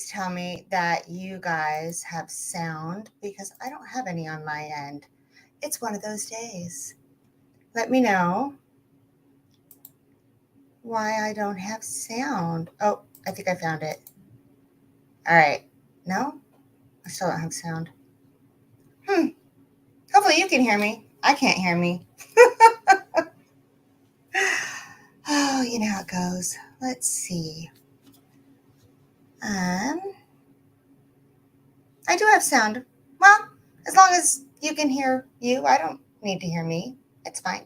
please tell me that you guys have sound because I don't have any on my end. It's one of those days. Let me know why I don't have sound. Oh, I think I found it. All right. No, I still don't have sound. Hopefully you can hear me. I can't hear me. Oh, you know how it goes. Let's see. I do have sound. Well, as long as you can hear you, I don't need to hear me. It's fine.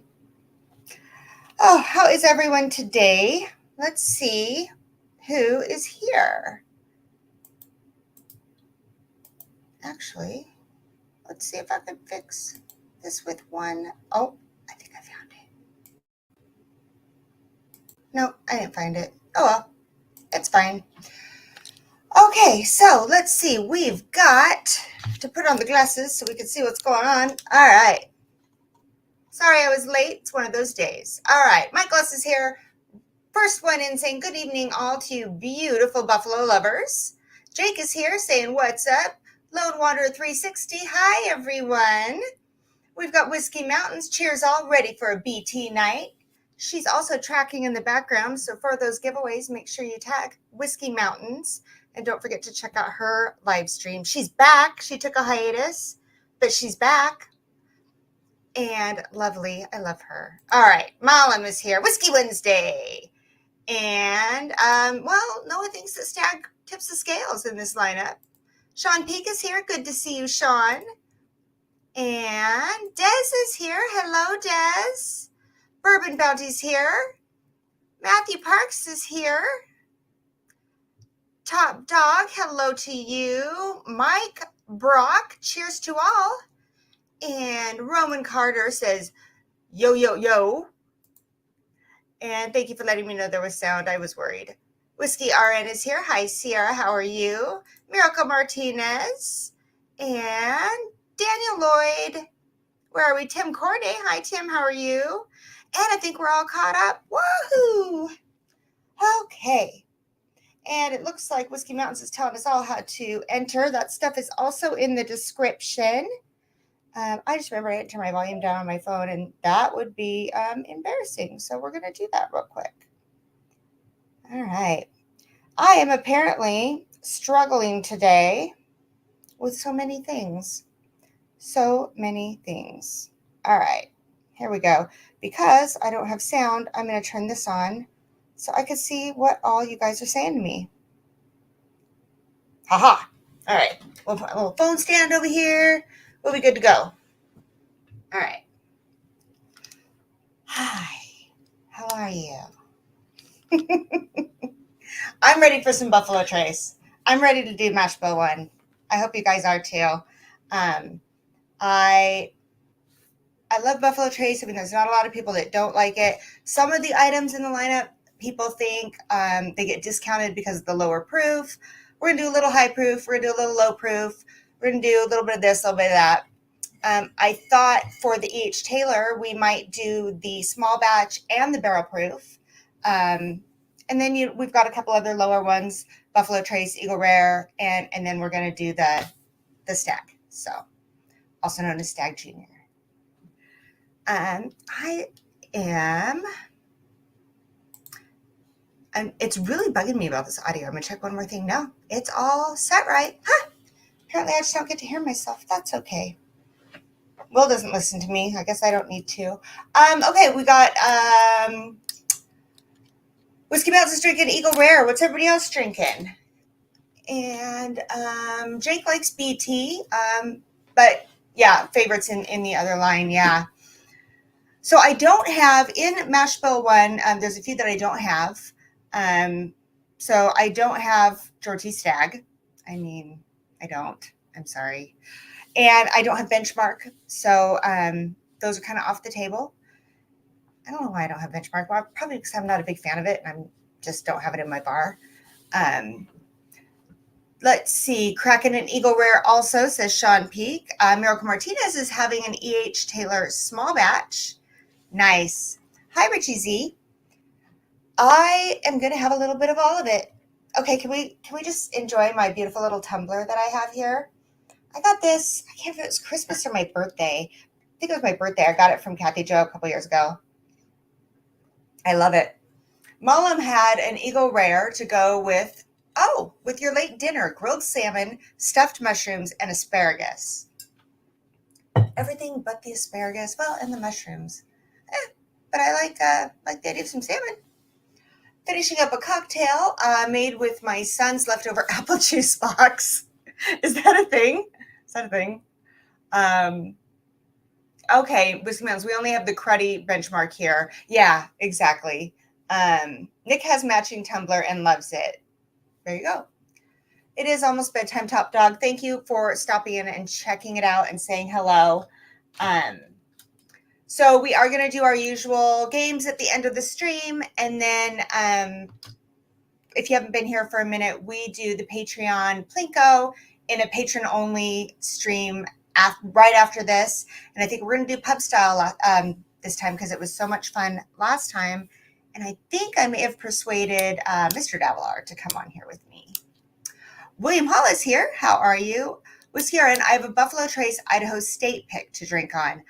Oh, how is everyone today? Let's see who is here. Actually, let's see if I can fix this with one. Oh, I think I found it. No, I didn't find it. Oh well, it's fine. Okay, so let's see. We've got to put on the glasses so we can see what's going on. All right. Sorry I was late. It's one of those days. All right, my glasses here. First one in saying good evening all to you beautiful buffalo lovers. Jake is here saying what's up. Lone Wanderer 360. Hi, everyone. We've got Whiskey Mountains. Cheers all, ready for a BT night. She's also tracking in the background, so for those giveaways, make sure you tag Whiskey Mountains. And don't forget to check out her live stream. She's back. She took a hiatus, but she's back. And lovely. I love her. All right. Malum is here. Whiskey Wednesday. And, well, Noah thinks that Stagg tips the scales in this lineup. Sean Peak is here. Good to see you, Sean. And Des is here. Hello, Des. Bourbon Bounty's here. Matthew Parks is here. Top Dog, hello to you. Mike Brock, cheers to all. And Roman Carter says, yo, yo, yo. And thank you for letting me know there was sound. I was worried. Whiskey RN is here. Hi, Sierra. How are you? Miracle Martinez. And Daniel Lloyd. Where are we? Tim Corday. Hi, Tim. How are you? And I think we're all caught up. Woohoo! Okay. And it looks like Whiskey Mountains is telling us all how to enter. That stuff is also in the description. I just remember I had to turn my volume down on my phone, and that would be embarrassing. So we're going to do that real quick. All right. I am apparently struggling today with so many things. So many things. All right. Here we go. Because I don't have sound, I'm going to turn this on so I can see what all you guys are saying to me. Haha. All right. We'll put a little phone stand over here. We'll be good to go. All right. Hi. How are you? I'm ready for some buffalotrace. I'm ready to do mash bill one. I hope you guys are too. I love buffalotrace. I mean, there's not a lot of people that don't like it. Some of the items in the lineup, people think they get discounted because of the lower proof. We're going to do a little high proof. We're going to do a little low proof. We're going to do a little bit of this, a little bit of that. I thought for the E.H. Taylor, we might do the small batch and the barrel proof. And then we've got a couple other lower ones, Buffalotrace, Eagle Rare, and then we're going to do the Stagg, so also known as Stagg Junior. It's really bugging me about this audio. I'm going to check one more thing. No, it's all set right. Huh. Apparently I just don't get to hear myself. That's okay. Will doesn't listen to me. I guess I don't need to. Okay, we got Whiskey Mountains is drinking Eagle Rare. What's everybody else drinking? And Jake likes BT. But yeah, favorites in the other line, yeah. So I don't have in Mash Bill 1, there's a few that I don't have. So I don't have Georgie Stagg. I mean, I don't. I'm sorry. And I don't have Benchmark. So those are kind of off the table. I don't know why I don't have Benchmark. Well, probably because I'm not a big fan of it and I just don't have it in my bar. Let's see. Kraken and Eagle Rare also, says Sean Peak. Miracle Martinez is having an E.H. Taylor small batch. Nice. Hi, Richie Z. I am going to have a little bit of all of it. Okay, can we just enjoy my beautiful little tumbler that I have here? I got this, I can't remember if it was Christmas or my birthday. I think it was my birthday. I got it from Kathy Jo a couple years ago. I love it. Mullum had an Eagle Rare to go with, with your late dinner, grilled salmon, stuffed mushrooms, and asparagus. Everything but the asparagus, well, and the mushrooms. But I like the idea of some salmon. Finishing up a cocktail made with my son's leftover apple juice box. Is that a thing? Okay, Whiskey Mountains, we only have the cruddy benchmark here. Yeah, exactly. Nick has matching tumbler and loves it. There you go. It is almost bedtime, Top Dog. Thank you for stopping in and checking it out and saying hello. So we are going to do our usual games at the end of the stream. And then if you haven't been here for a minute, we do the Patreon Plinko in a patron-only stream right after this. And I think we're going to do pub style this time because it was so much fun last time. And I think I may have persuaded Mr. Davillard to come on here with me. William Hall is here. How are you? Whiskey and I have a Buffalo Trace Idaho State pick to drink on.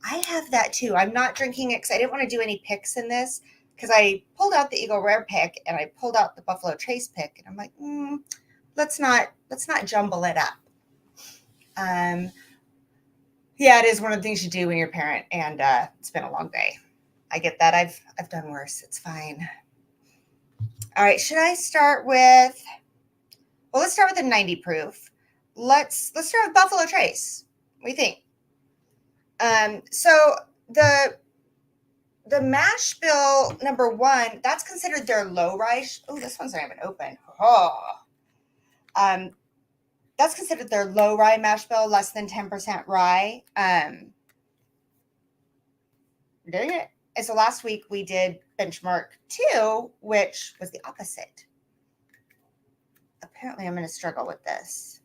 I have that too. I'm not drinking it because I didn't want to do any picks in this because I pulled out the Eagle Rare pick and I pulled out the Buffalo Trace pick and I'm like, let's not jumble it up. Yeah, it is one of the things you do when you're a parent and it's been a long day. I get that. I've done worse. It's fine. All right. Should I start with? Well, let's start with a 90 proof. Let's start with Buffalo Trace. What do you think? So the mash bill number 1, that's considered their low rye. Oh, this one's not even open. That's considered their low rye mash bill, less than 10% rye. Dang it. And so last week we did benchmark 2, which was the opposite. Apparently I'm going to struggle with this.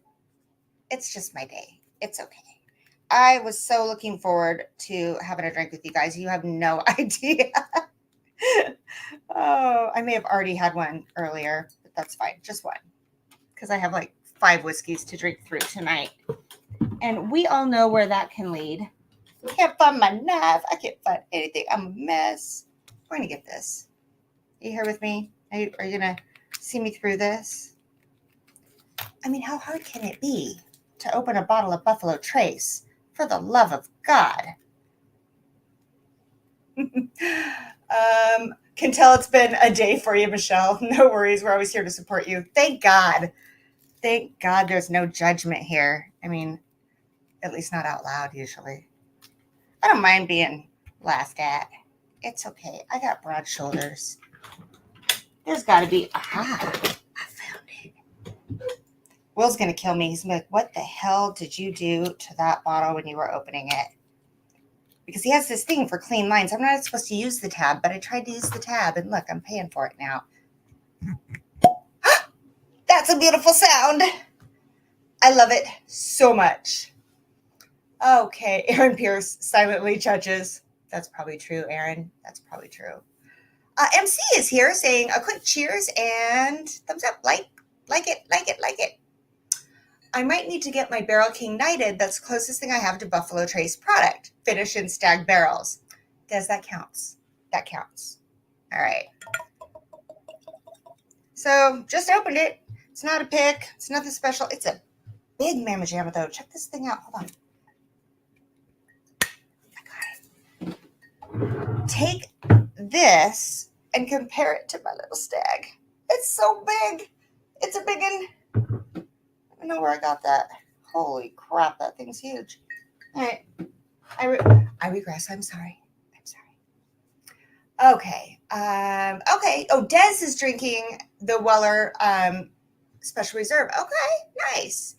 It's just my day. It's okay. I was so looking forward to having a drink with you guys. You have no idea. Oh, I may have already had one earlier, but that's fine. Just one. Because I have like 5 whiskeys to drink through tonight. And we all know where that can lead. I can't find my knife. I can't find anything. I'm a mess. We're going to get this. Are you here with me? Are you going to see me through this? I mean, how hard can it be to open a bottle of Buffalo Trace? For the love of God. Can tell it's been a day for you, Michelle. No worries. We're always here to support you. Thank God. Thank God there's no judgment here. I mean, at least not out loud usually. I don't mind being laughed at. It's okay. I got broad shoulders. There's got to be. Aha. I found it. Will's going to kill me. He's like, what the hell did you do to that bottle when you were opening it? Because he has this thing for clean lines. I'm not supposed to use the tab, but I tried to use the tab, and look, I'm paying for it now. That's a beautiful sound. I love it so much. Okay, Aaron Pierce silently judges. That's probably true, Aaron. That's probably true. MC is here saying a quick cheers and thumbs up. Like it. I might need to get my Barrel King Knighted. That's the closest thing I have to Buffalo Trace product. Finish in Stagg barrels. That counts. That counts. All right. So just opened it. It's not a pick. It's nothing special. It's a big Mamma Jamma though. Check this thing out. Hold on. I got it. Take this and compare it to my little Stagg. It's so big. It's a big one. I don't know where I got that. Holy crap, that thing's huge. All right. I regress. I'm sorry. Okay. Okay. Oh, Des is drinking the Weller Special Reserve. Okay, nice.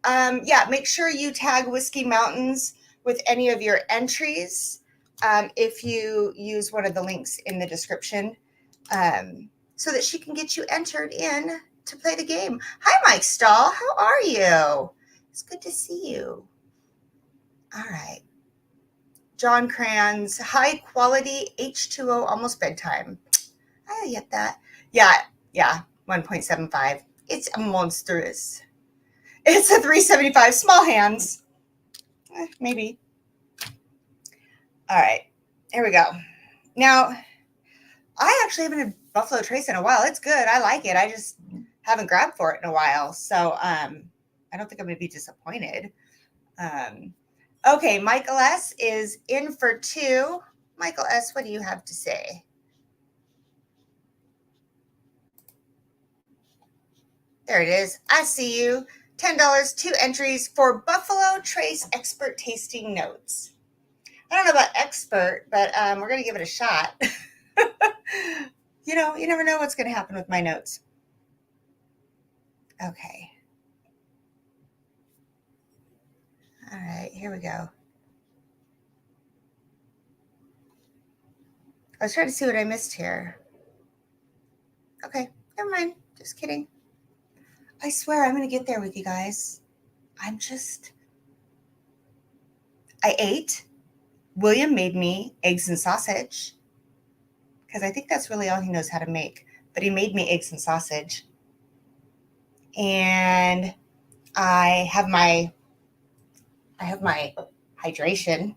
Yeah, make sure you tag Whiskey Mountains with any of your entries if you use one of the links in the description so that she can get you entered in to play the game. Hi, Mike Stahl. How are you? It's good to see you. All right. John Kranz, high quality H2O, almost bedtime. I get that. Yeah. 1.75. It's monstrous. It's a 375. Small hands. Maybe. All right. Here we go. Now, I actually haven't had Buffalo Trace in a while. It's good. I like it. I just haven't grabbed for it in a while. So I don't think I'm going to be disappointed. Okay, Michael S. is in for 2. Michael S., what do you have to say? There it is. I see you. $10, 2 entries for Buffalo Trace Expert Tasting Notes. I don't know about expert, but we're going to give it a shot. You know, you never know what's going to happen with my notes. Okay. All right, here we go. I was trying to see what I missed here. Okay, never mind. Just kidding. I swear I'm going to get there with you guys. I ate. William made me eggs and sausage because I think that's really all he knows how to make. But he made me eggs and sausage. And I have my hydration.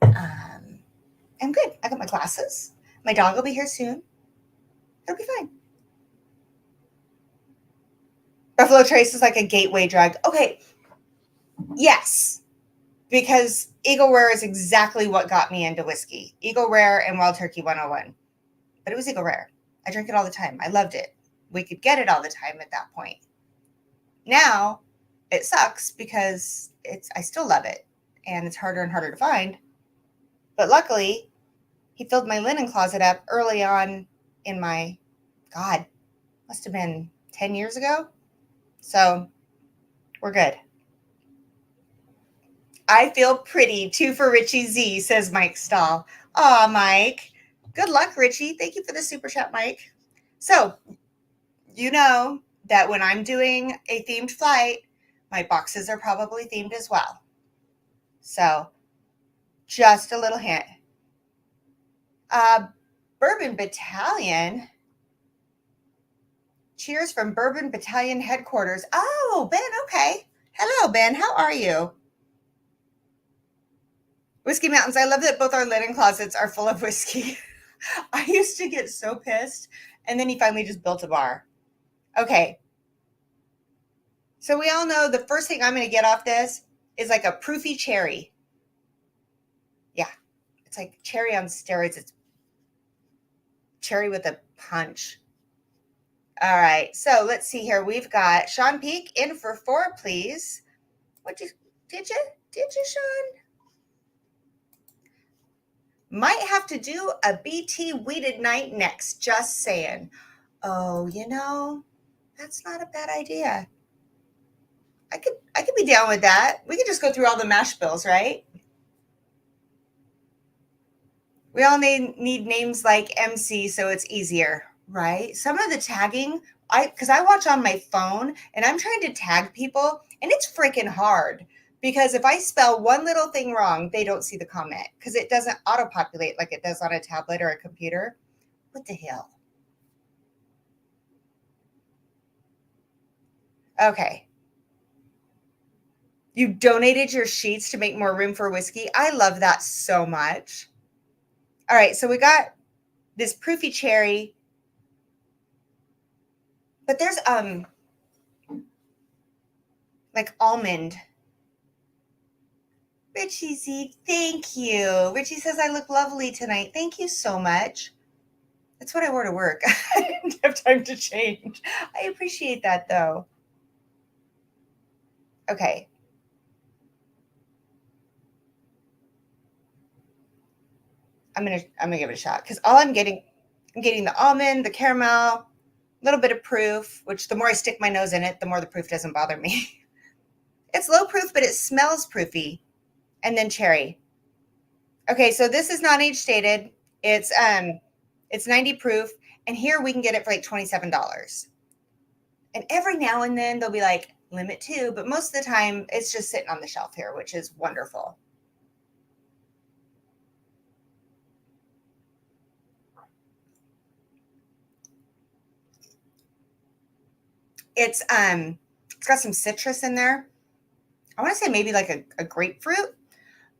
I'm good. I got my glasses. My dog will be here soon. It'll be fine. Buffalo Trace is like a gateway drug. Okay. Yes. Because Eagle Rare is exactly what got me into whiskey. Eagle Rare and Wild Turkey 101. But it was Eagle Rare. I drank it all the time. I loved it. We could get it all the time at that point. Now, it sucks because I still love it. And it's harder and harder to find. But luckily, he filled my linen closet up early on in my, God, must have been 10 years ago. So we're good. I feel pretty. 2 for Richie Z, says Mike Stahl. Aw, Mike. Good luck, Richie. Thank you for the super chat, Mike. So, you know that when I'm doing a themed flight, my boxes are probably themed as well. So, just a little hint. Bourbon Battalion. Cheers from Bourbon Battalion headquarters. Oh, Ben, okay. Hello, Ben. How are you? Whiskey Mountains. I love that both our linen closets are full of whiskey. I used to get so pissed. And then he finally just built a bar. Okay. So we all know the first thing I'm going to get off this is like a proofy cherry. Yeah. It's like cherry on steroids. It's cherry with a punch. All right. So let's see here. We've got Sean Peak in for 4, please. Did you, Sean? Might have to do a BT weeded night next. Just saying. Oh, you know, that's not a bad idea. I could be down with that. We could just go through all the mash bills, right? We all need names like MC so it's easier, right? Some of the tagging, because I watch on my phone and I'm trying to tag people and it's freaking hard because if I spell one little thing wrong, they don't see the comment because it doesn't auto-populate like it does on a tablet or a computer. What the hell? Okay. You donated your sheets to make more room for whiskey. I love that so much. All right, so we got this proofy cherry, but there's like almond. Richie Z, thank you. Richie says I look lovely tonight. Thank you so much. That's what I wore to work. I didn't have time to change. I appreciate that though. Okay. I'm gonna give it a shot because all I'm getting the almond, the caramel, a little bit of proof, which the more I stick my nose in it, the more the proof doesn't bother me. It's low proof, but it smells proofy. And then cherry. Okay, so this is not age stated. It's 90 proof, and here we can get it for like $27. And every now and then they'll be like limit 2, but most of the time it's just sitting on the shelf here, which is wonderful. It's got some citrus in there. I want to say maybe like a grapefruit.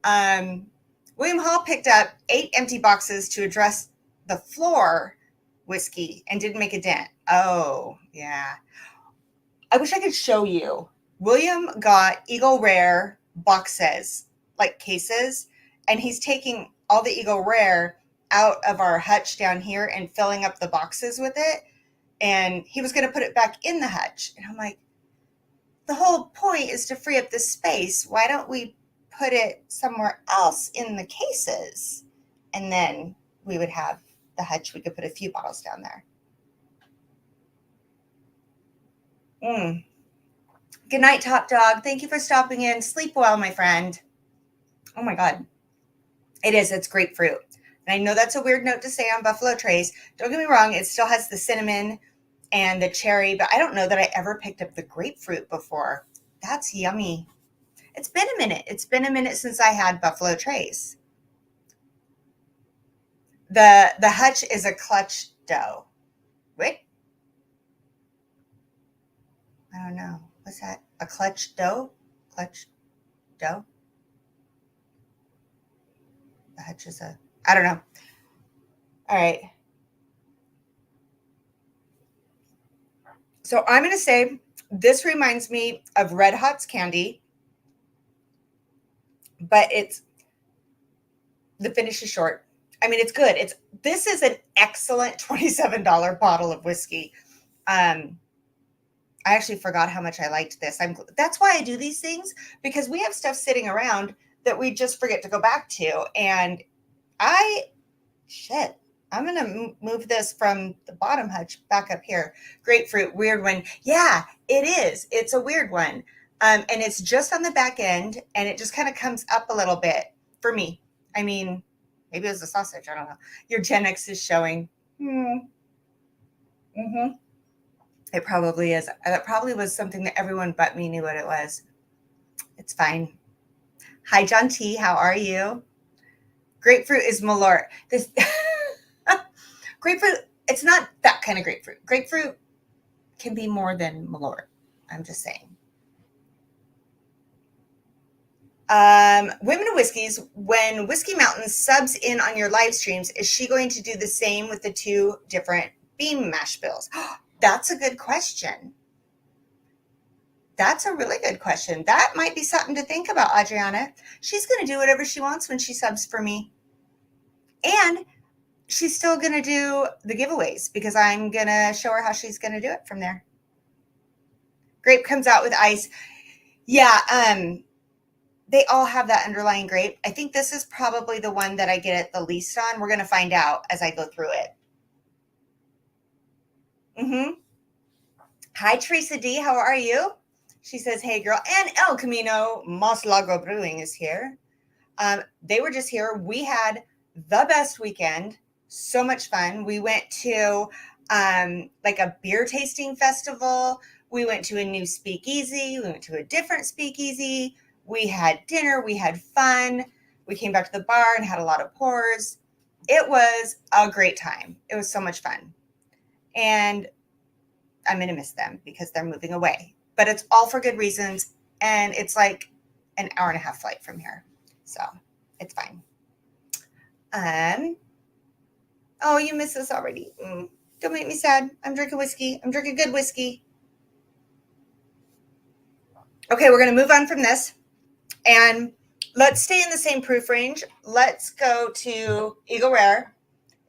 William Hall picked up 8 empty boxes to address the floor whiskey and didn't make a dent. Oh, yeah. I wish I could show you. William got Eagle Rare boxes, like cases, and he's taking all the Eagle Rare out of our hutch down here and filling up the boxes with it. And he was going to put it back in the hutch. And I'm like, the whole point is to free up the space. Why don't we put it somewhere else in the cases? And then we would have the hutch. We could put a few bottles down there. Good night, Top Dog. Thank you for stopping in. Sleep well, my friend. Oh my God. It is. It's grapefruit. And I know that's a weird note to say on Buffalo Trace. Don't get me wrong. It still has the cinnamon and the cherry, but I don't know that I ever picked up the grapefruit before. That's yummy. It's been a minute. It's been a minute since I had Buffalo Trace. The hutch is a clutch dough. Wait. I don't know. What's that? A clutch dough? Clutch dough? The hutch is I don't know. All right. So I'm going to say this reminds me of Red Hot's candy, but the finish is short. I mean, it's good. This is an excellent $27 bottle of whiskey. I actually forgot how much I liked this. That's why I do these things, because we have stuff sitting around that we just forget to go back to. And I'm going to move this from the bottom hutch back up here. Grapefruit, weird one. Yeah, it is. It's a weird one. And it's just on the back end, and it just kind of comes up a little bit for me. I mean, maybe it was a sausage. I don't know. Your Gen X is showing. It probably is. That probably was something that everyone but me knew what it was. It's fine. Hi, John T. How are you? Grapefruit is Malort. This grapefruit, it's not that kind of grapefruit. Grapefruit can be more than Malort. I'm just saying. Women of Whiskeys, when Whiskey Mountain subs in on your live streams, is she going to do the same with the 2 different beam mash bills? That's a good question. That's a really good question. That might be something to think about, Adriana. She's going to do whatever she wants when she subs for me. And she's still going to do the giveaways, because I'm going to show her how she's going to do it from there. Grape comes out with ice. Yeah, they all have that underlying grape. I think this is probably the one that I get it the least on. We're going to find out as I go through it. Hi, Teresa D. How are you? She says, hey, girl. And El Camino Mas Lago Brewing is here. They were just here. We had the best weekend. So much fun. We went to like a beer tasting festival. We went to a new speakeasy. We went to a different speakeasy. We had dinner. We had fun. We came back to the bar and had a lot of pours. It was a great time. It was so much fun. And I'm going to miss them because they're moving away. But it's all for good reasons. And it's like an hour and a half flight from here. So it's fine. Oh, you missed us already. Don't make me sad. I'm drinking whiskey. I'm drinking good whiskey. Okay, we're going to move on from this. And let's stay in the same proof range. Let's go to Eagle Rare.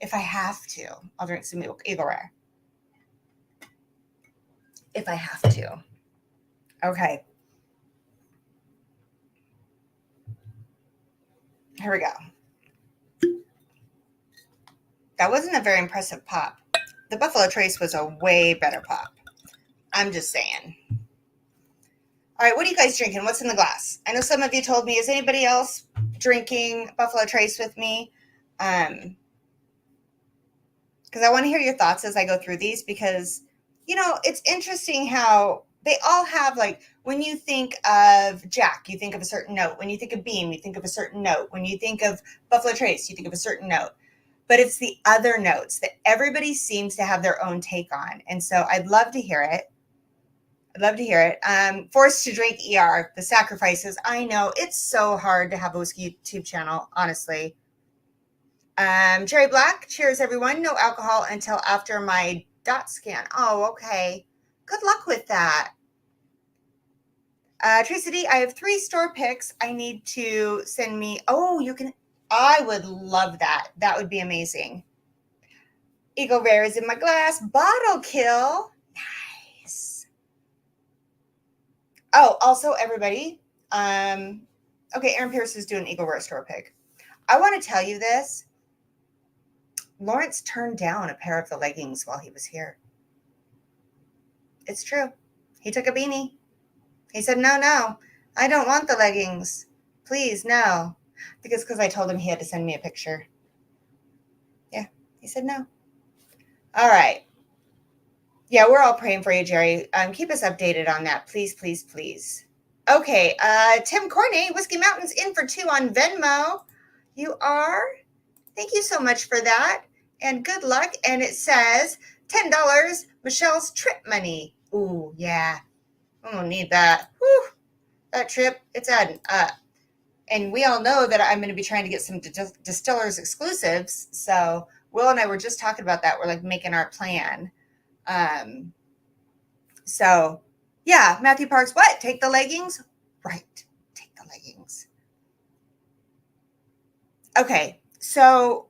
If I have to, I'll drink some Eagle Rare. If I have to. Okay. Here we go. That wasn't a very impressive pop. The Buffalo Trace was a way better pop. I'm just saying. All right, what are you guys drinking? What's in the glass? I know some of you told me, is anybody else drinking Buffalo Trace with me? Because I want to hear your thoughts as I go through these, because, you know, it's interesting how they all have, like, when you think of Jack, you think of a certain note. When you think of Beam, you think of a certain note. When you think of Buffalo Trace, you think of a certain note. But it's the other notes that everybody seems to have their own take on. And so I'd love to hear it. I'd love to hear it. Forced to drink ER, the sacrifices. I know it's so hard to have a whiskey YouTube channel, honestly. Cherry Black, cheers everyone. No alcohol until after my dot scan. Oh, okay. Good luck with that. Tracy D, I have 3 store picks. I need to send me. Oh, you can. I would love that. That would be amazing. Eagle Rare is in my glass. Bottle kill. Nice. Oh, also everybody. Okay, Aaron Pierce is doing Eagle Rare store pick. I want to tell you this. Lawrence turned down a pair of the leggings while he was here. It's true. He took a beanie. He said, no, I don't want the leggings. Please, no. Because I told him he had to send me a picture. Yeah, he said no. All right. Yeah, we're all praying for you, Jerry. Keep us updated on that. Please, please, please. Okay, Tim Corney, Whiskey Mountains in for 2 on Venmo. You are? Thank you so much for that. And good luck. And it says $10, Michelle's trip money. Ooh, yeah. I don't need that. Whew. That trip, it's adding up. And we all know that I'm going to be trying to get some distillers exclusives. So Will and I were just talking about that. We're like making our plan. So yeah, Matthew Parks, what? Take the leggings? Right. Take the leggings. Okay. So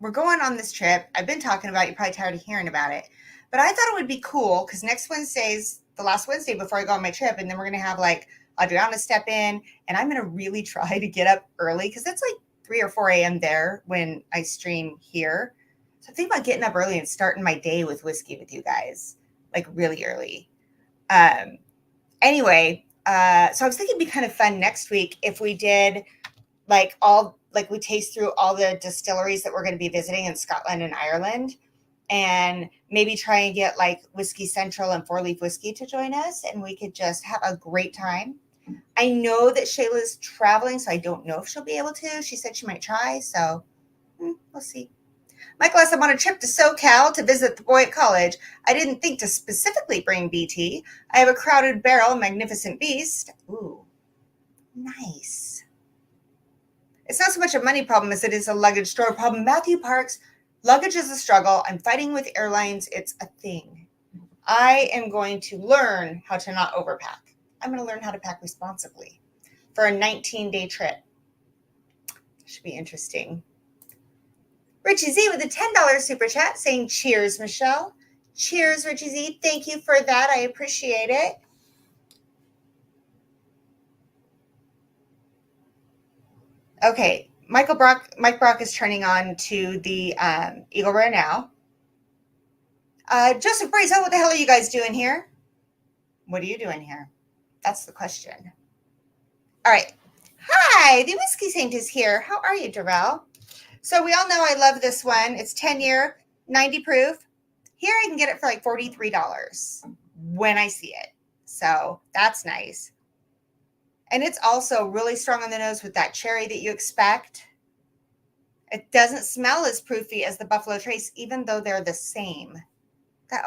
we're going on this trip. I've been talking about it. You're probably tired of hearing about it. But I thought it would be cool because next Wednesday's the last Wednesday before I go on my trip. And then we're going to have like Adriana step in. And I'm going to really try to get up early because it's like 3 or 4 a.m. there when I stream here. So I think about getting up early and starting my day with whiskey with you guys, like really early. Anyway, so I was thinking it'd be kind of fun next week if we did we taste through all the distilleries that we're going to be visiting in Scotland and Ireland, and maybe try and get like Whiskey Central and 4 Leaf Whiskey to join us, and we could just have a great time. I know that Shayla's traveling, so I don't know if she'll be able to. She said she might try, so we'll see. Michael S., I'm on a trip to SoCal to visit the boy at college. I didn't think to specifically bring BT. I have a crowded barrel, Magnificent Beast. Ooh, nice. It's not so much a money problem as it is a luggage store problem. Matthew Parks, luggage is a struggle. I'm fighting with airlines. It's a thing. I am going to learn how to not overpack. I'm going to learn how to pack responsibly for a 19-day trip. Should be interesting. Richie Z with a $10 super chat saying, cheers, Michelle. Cheers, Richie Z. Thank you for that. I appreciate it. Okay, Mike Brock is turning on to the Eagle Rare now. Joseph Brazel, what the hell are you guys doing here? What are you doing here? That's the question. All right. Hi, the Whiskey Saint is here. How are you, Darrell? So we all know I love this one. It's 10-year, 90 proof. Here I can get it for like $43 when I see it. So that's nice. And it's also really strong on the nose with that cherry that you expect. It doesn't smell as proofy as the Buffalo Trace, even though they're the same. It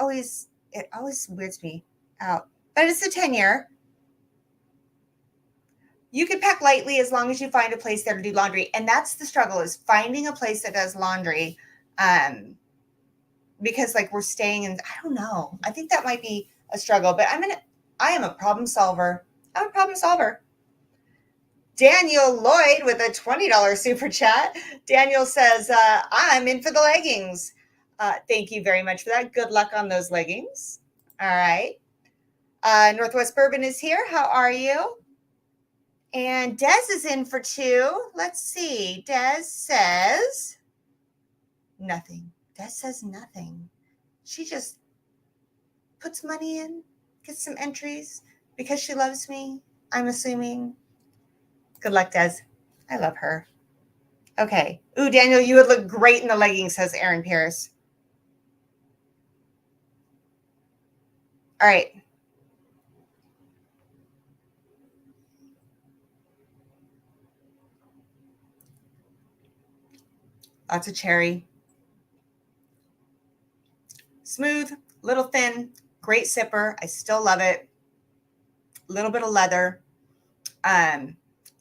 always weirds me out. But it's a 10-year. You can pack lightly as long as you find a place there to do laundry. And that's the struggle, is finding a place that does laundry. Because like we're staying in, I don't know. I think that might be a struggle, but I am a problem solver. I'm a problem solver. Daniel Lloyd with a $20 super chat. Daniel says, I'm in for the leggings. Thank you very much for that. Good luck on those leggings. All right. Northwest Bourbon is here. How are you? And Des is in for 2. Let's see. Des says nothing. Des says nothing. She just puts money in, gets some entries because she loves me, I'm assuming. Good luck, Des. I love her. Okay. Ooh, Daniel, you would look great in the leggings, says Aaron Pierce. All right. Lots of cherry. Smooth, Little thin, great sipper. I still love it. A little bit of leather.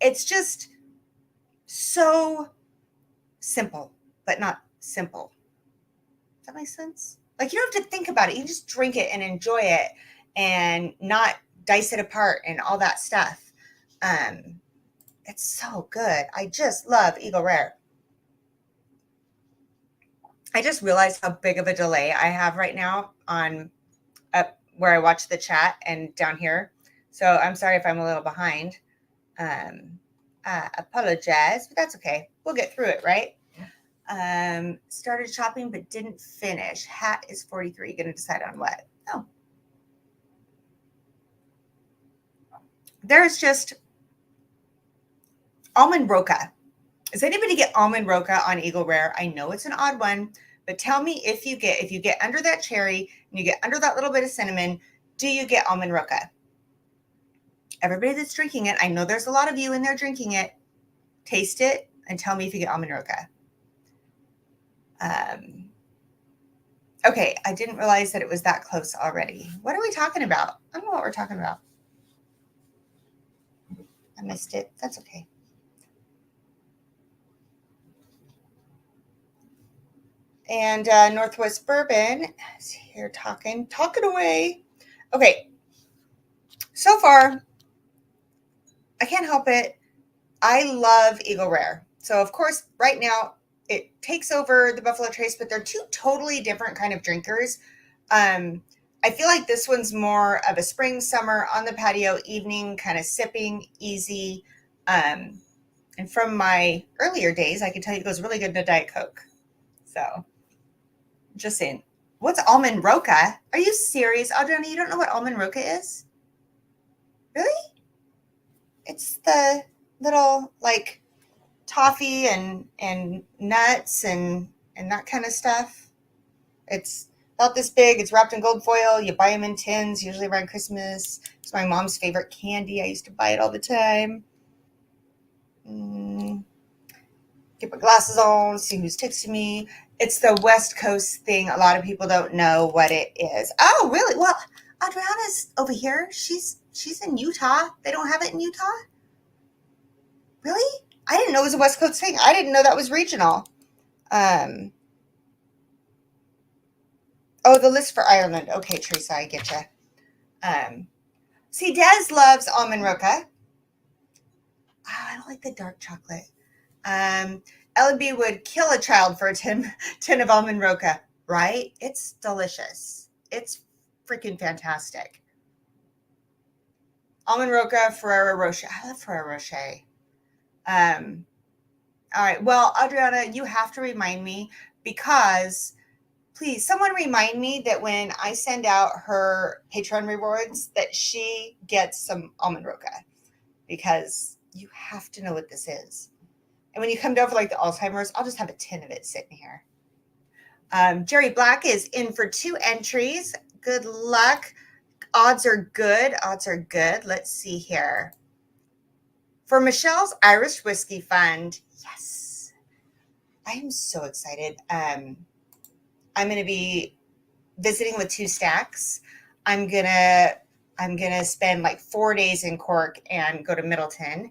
It's just so simple, but not simple. Does that make sense? Like, you don't have to think about it. You can just drink it and enjoy it and not dice it apart and all that stuff. It's so good. I just love Eagle Rare. I just realized how big of a delay I have right now on up where I watch the chat and down here. So I'm sorry if I'm a little behind. I apologize, but that's okay. We'll get through it, right? Started shopping but didn't finish. Hat is 43. Going to decide on what? Oh. There's just almond roca. Does anybody get almond roca on Eagle Rare? I know it's an odd one, but tell me if you get under that cherry and you get under that little bit of cinnamon, do you get almond roca? Everybody that's drinking it, I know there's a lot of you in there drinking it. Taste it and tell me if you get almond roca. Okay, I didn't realize that it was that close already. What are we talking about? I don't know what we're talking about. I missed it. That's okay. And Northwest Bourbon is here talking away. Okay, so far, I can't help it. I love Eagle Rare. So, of course, right now, it takes over the Buffalo Trace, but they're two totally different kind of drinkers. I feel like this one's more of a spring, summer, on the patio, evening, kind of sipping, easy. And from my earlier days, I can tell you it goes really good in a Diet Coke. So, just saying. What's almond roca? Are you serious, Adriana? You don't know what almond roca is? Really? It's the little, like, toffee and nuts and that kind of stuff. It's about this big. It's wrapped in gold foil. You buy them in tins, usually around Christmas. It's my mom's favorite candy. I used to buy it all the time. Get my glasses on, see who's texting me. It's the West Coast thing. A lot of people don't know what it is. Oh, really? Well, Adriana's over here. She's in Utah. They don't have it in Utah? Really? I didn't know it was a West Coast thing. I didn't know that was regional. Oh, the list for Ireland. Okay, Teresa, I get you. See, Des loves almond roca. Oh, I don't like the dark chocolate. L&B would kill a child for a tin of almond roca, right? It's delicious. It's freaking fantastic. Almond roca, Ferrero Rocher. I love Ferrero Rocher. All right. Well, Adriana, you have to remind me, because please, someone remind me that when I send out her Patreon rewards that she gets some almond roca, because you have to know what this is. And when you come down for like the Alzheimer's, I'll just have a tin of it sitting here. Jerry Black is in for 2 entries. Good luck. Odds are good. Let's see here. For Michelle's Irish Whiskey Fund. Yes. I am so excited. I'm going to be visiting with 2 stacks. I'm going to spend like 4 days in Cork and go to Middleton.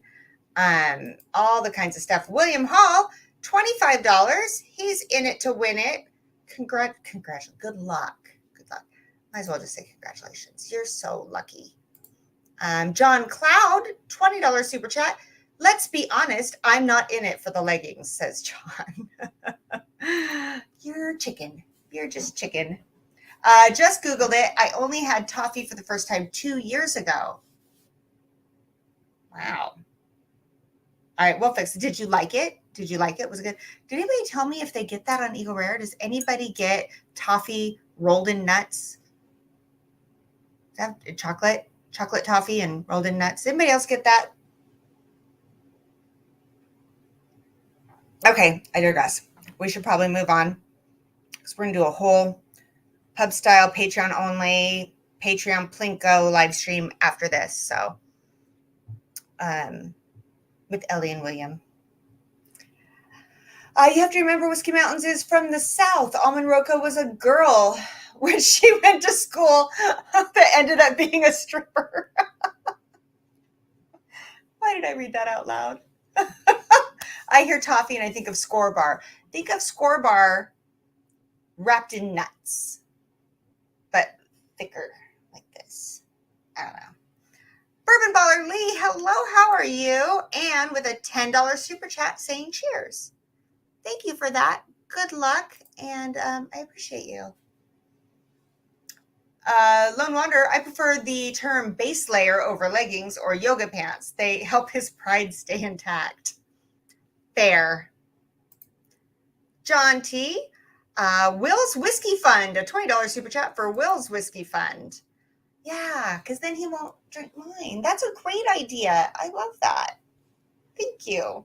All the kinds of stuff. William Hall, $25. He's in it to win it. Congratulations. Good luck. Might as well just say congratulations. You're so lucky. John Cloud, $20 super chat. Let's be honest, I'm not in it for the leggings, says John. You're chicken. You're just chicken. Just Googled it. I only had toffee for the first time 2 years ago. Wow. All right, we'll fix it. Did you like it? Was it good? Did anybody tell me if they get that on Eagle Rare? Does anybody get toffee rolled in nuts? Is that chocolate toffee and rolled in nuts? Anybody else get that? Okay, I digress. We should probably move on, because we're going to do a whole pub style Patreon only Patreon Plinko live stream after this. So, with Ellie and William. You have to remember, Whiskey Mountains is from the South. Almond roca was a girl. when she went to school that ended up being a stripper. Why did I read that out loud? I hear toffee and I think of Score Bar. Think of Score Bar wrapped in nuts, but thicker like this. I don't know. Bourbon Baller Lee, hello, how are you? And with a $10 super chat saying cheers. Thank you for that. Good luck, and I appreciate you. Lone Wanderer, I prefer the term base layer over leggings or yoga pants. They help his pride stay intact. Fair. John T. Will's Whiskey Fund, a $20 super chat for Will's Whiskey Fund. Yeah, because then he won't drink mine. That's a great idea. I love that. Thank you.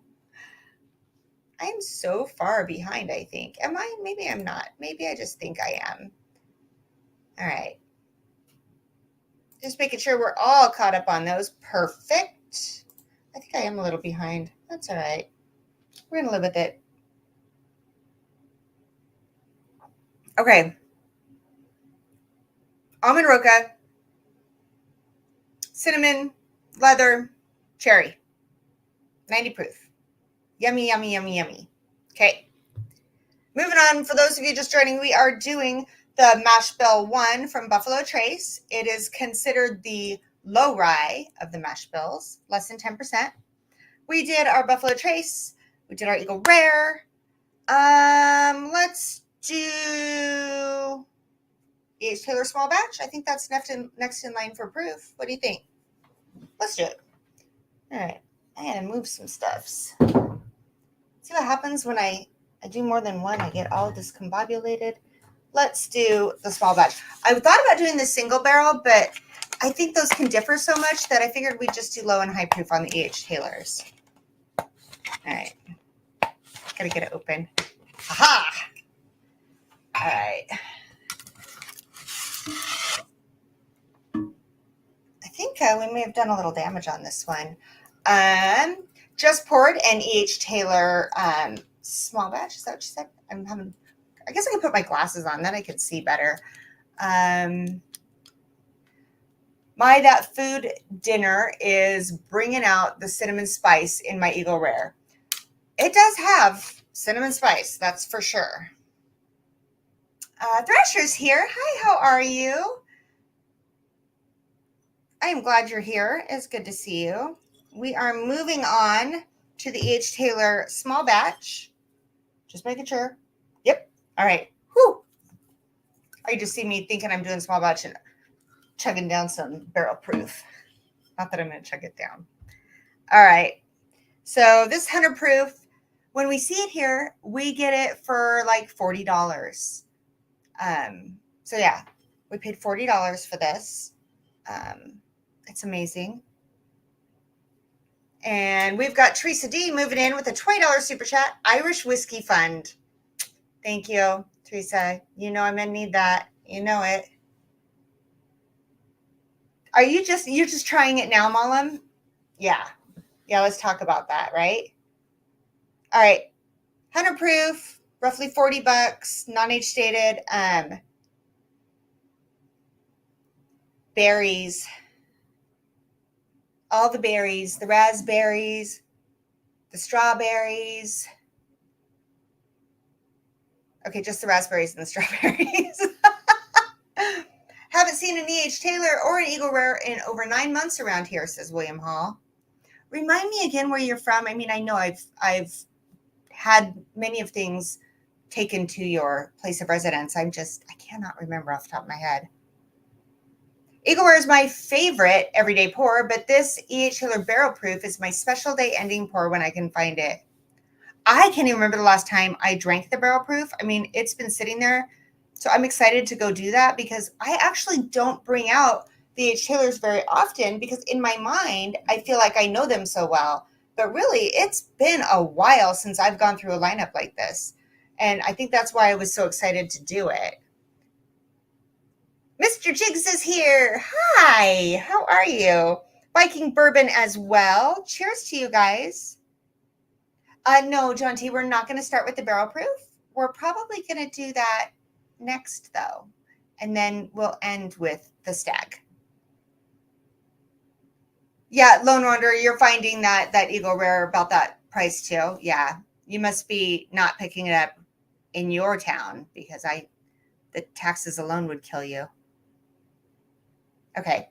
I'm so far behind, I think. Am I? Maybe I'm not. Maybe I just think I am. All right. Just making sure we're all caught up on those. Perfect. I think I am a little behind. That's all right. We're going to live with it. Okay. Almond roca, cinnamon, leather, cherry. 90 proof. Yummy, yummy, yummy, yummy. Okay. Moving on, for those of you just joining, we are doing the Mash Bill 1 from Buffalotrace. It is considered the low rye of the mash bills, less than 10%. We did our Buffalotrace. We did our Eagle Rare. Let's do E.H. Taylor Small Batch. I think that's next in line for proof. What do you think? Let's do it. All right. I gotta move some stuffs. See what happens when I do more than one? I get all discombobulated. Let's do the small batch. I thought about doing the single barrel, but I think those can differ so much that I figured we'd just do low and high proof on the E.H. Taylors. All right. Gotta get it open. Aha! All right. I think we may have done a little damage on this one. Just poured an E.H. Taylor small batch. Is that what you said? I guess I can put my glasses on, then I could see better. That food dinner is bringing out the cinnamon spice in my Eagle Rare. It does have cinnamon spice, that's for sure. Thrasher's here. Hi, how are you? I am glad you're here. It's good to see you. We are moving on to the E.H. Taylor small batch. Just making sure. Yep. All right. Whew. Or you just see me thinking I'm doing small batch and chugging down some barrel proof. Not that I'm going to chug it down. All right. So this 100 proof, when we see it here, we get it for like $40. So yeah, we paid $40 for this. It's amazing. And we've got Teresa D moving in with a $20 super chat, Irish Whiskey Fund. Thank you, Teresa. You know I'm gonna need that. You know it. Are you're just trying it now, Malam? Yeah. Yeah, let's talk about that, right? All right. 100 proof, roughly $40, non-age stated. Berries. All the berries, the raspberries, the strawberries. Okay, just the raspberries and the strawberries. Haven't seen an E.H. Taylor or an Eagle Rare in over 9 months around here, says William Hall. Remind me again where you're from. I mean, I know I've had many of things taken to your place of residence. I cannot remember off the top of my head. Eagle Rare is my favorite everyday pour, but this E.H. Taylor barrel proof is my special day ending pour when I can find it. I can't even remember the last time I drank the barrel proof. I mean, it's been sitting there. So I'm excited to go do that because I actually don't bring out the E.H. Taylors very often because in my mind, I feel like I know them so well. But really, it's been a while since I've gone through a lineup like this. And I think that's why I was so excited to do it. Mr. Jiggs is here. Hi, how are you? Viking bourbon as well. Cheers to you guys. No, John T, we're not going to start with the barrel proof. We're probably going to do that next, though. and then we'll end with the Stagg. Yeah, Lone Wanderer, you're finding that Eagle Rare about that price too. Yeah, you must be not picking it up in your town because the taxes alone would kill you. Okay.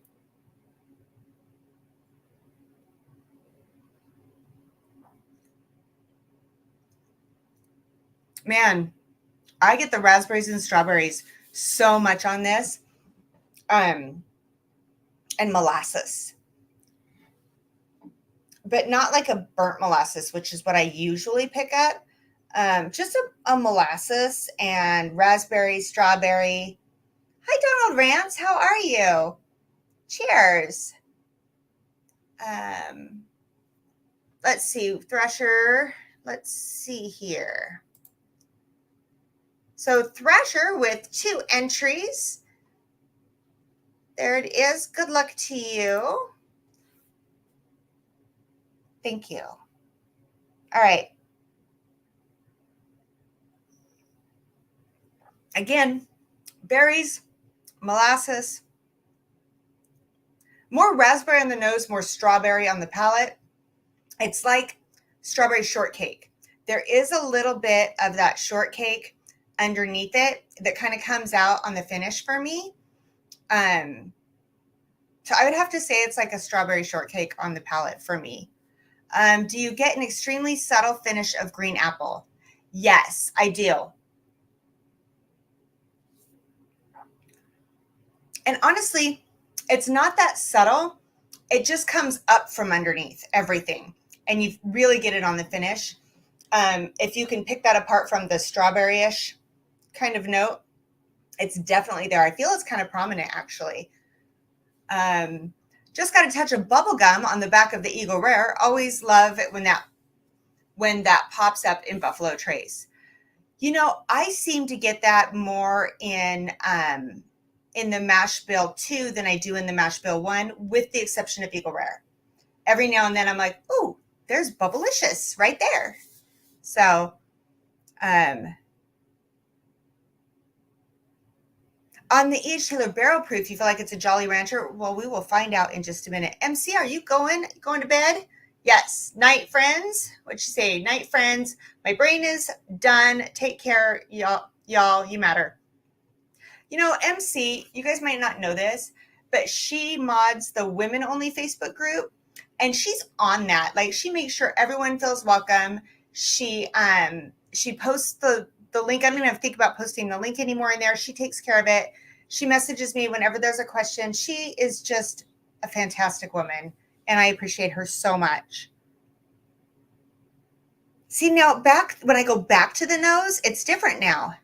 Man, I get the raspberries and strawberries so much on this. And molasses. But not like a burnt molasses, which is what I usually pick up. Just a molasses and raspberry, strawberry. Hi, Donald Rance. How are you? Cheers. Let's see. Thresher. Let's see here. So Thrasher with 2 entries. There it is. Good luck to you. Thank you. All right. Again, berries, molasses, more raspberry on the nose, more strawberry on the palate. It's like strawberry shortcake. There is a little bit of that shortcake underneath it that kind of comes out on the finish for me. So I would have to say it's like a strawberry shortcake on the palate for me. Do you get an extremely subtle finish of green apple? Yes, I do. And honestly, it's not that subtle. It just comes up from underneath everything, and you really get it on the finish. If you can pick that apart from the strawberry-ish kind of note, it's definitely there. I feel it's kind of prominent, actually. Just got a touch of bubble gum on the back of the Eagle Rare. Always love it when that pops up in Buffalo Trace. You know, I seem to get that more in the mash bill 2 than I do in the mash bill 1, with the exception of Eagle Rare. Every now and then I'm like, oh, there's Bubblicious right there. So, on the E.H. Taylor barrel proof, you feel like it's a Jolly Rancher? Well, we will find out in just a minute. MC, are you going to bed? Yes. Night, friends. What'd you say? Night, friends. My brain is done. Take care, y'all. You matter. You know, MC, you guys might not know this, but she mods the women only Facebook group, and she's on that. Like, she makes sure everyone feels welcome. She posts the link. I don't even have to think about posting the link anymore in there. She takes care of it. She messages me whenever there's a question. She is just a fantastic woman, and I appreciate her so much. See, now when I go back to the nose, it's different now.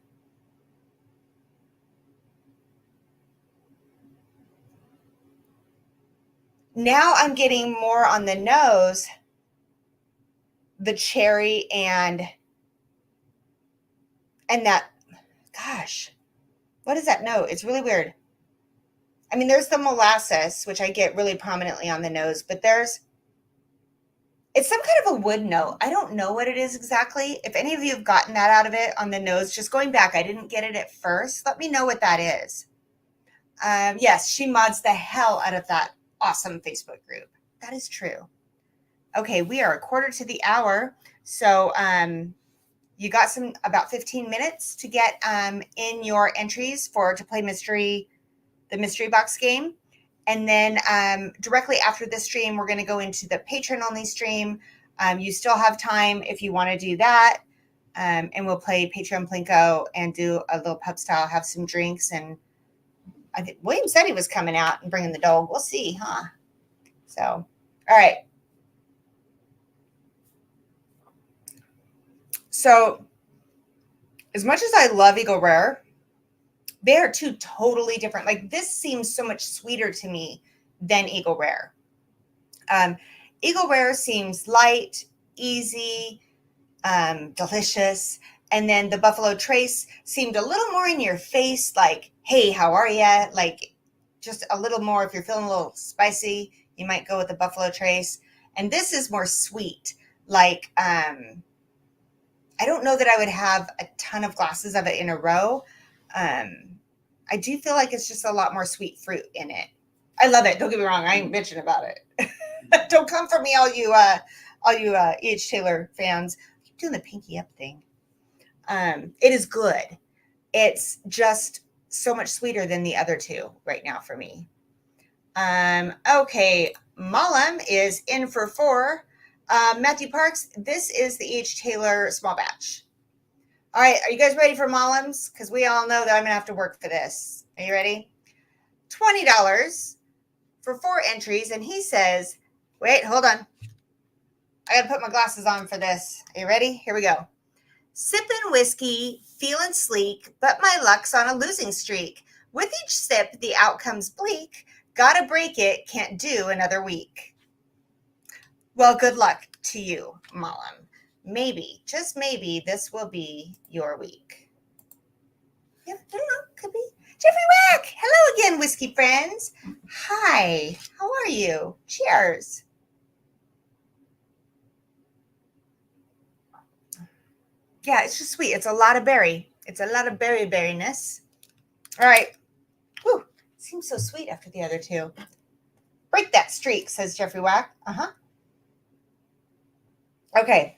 Now I'm getting more on the nose, the cherry and that, gosh, what is that note? It's really weird. I mean, there's the molasses, which I get really prominently on the nose, but it's some kind of a wood note. I don't know what it is exactly. If any of you have gotten that out of it on the nose, just going back, I didn't get it at first. Let me know what that is. Yes, she mods the hell out of that awesome Facebook group. That is true. Okay, we are a quarter to the hour. So you got about 15 minutes to get in your entries to play the mystery box game. And then directly after this stream, we're going to go into the patron only stream. You still have time if you want to do that. And we'll play Patreon Plinko and do a little pub style, have some drinks. And I think William said he was coming out and bringing the dog. We'll see, huh? So, all right. So, as much as I love Eagle Rare, they are two totally different. Like, this seems so much sweeter to me than Eagle Rare. Eagle Rare seems light, easy, delicious. And then the Buffalo Trace seemed a little more in your face, like, hey, how are ya? Like, just a little more. If you're feeling a little spicy, you might go with the Buffalo Trace. And this is more sweet. Like, I don't know that I would have a ton of glasses of it in a row. I do feel like it's just a lot more sweet fruit in it. I love it. Don't get me wrong. I ain't bitching about it. Don't come for me, all you E.H. Taylor fans. Keep doing the pinky up thing. It is good. It's just so much sweeter than the other two right now for me. Okay, Malum is in for 4. Matthew Parks, this is the E.H. Taylor small batch. All right, are you guys ready for Malums? Because we all know that I'm going to have to work for this. Are you ready? $20 for 4 entries, and he says, wait, hold on. I got to put my glasses on for this. Are you ready? Here we go. Sippin' whiskey, feeling sleek, but my luck's on a losing streak. With each sip, the outcome's bleak. Gotta break it, can't do another week. Well, good luck to you, Malum. Maybe, just maybe, this will be your week. Yeah, I don't know, could be. Jeffrey Wack, hello again, whiskey friends. Hi, how are you? Cheers. Yeah, it's just sweet. It's a lot of berry. It's a lot of berryness. All right. Whew, seems so sweet after the other two. Break that streak, says Jeffrey Wack. Uh-huh. Okay.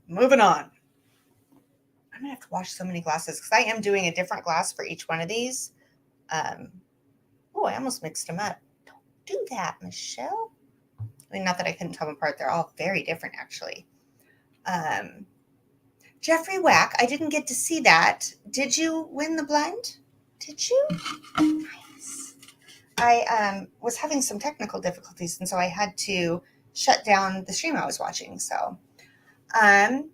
Moving on. I'm going to have to wash so many glasses because I am doing a different glass for each one of these. Oh, I almost mixed them up. Don't do that, Michelle. I mean, not that I couldn't tell them apart. They're all very different, actually. Jeffrey Wack, I didn't get to see that. Did you win the blend? Did you? Nice. I was having some technical difficulties, and so I had to shut down the stream I was watching. So, Yandy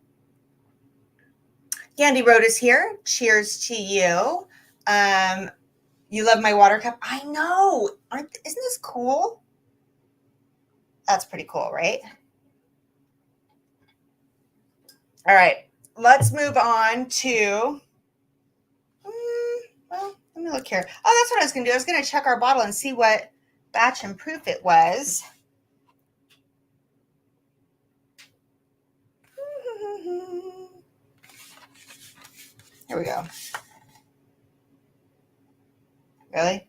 Road is here. Cheers to you. You love my water cup? I know. Isn't this cool? That's pretty cool, right? All right. Let's move on to, well, let me look here. Oh, that's what I was going to do. I was going to check our bottle and see what batch and proof it was. Here we go. Really?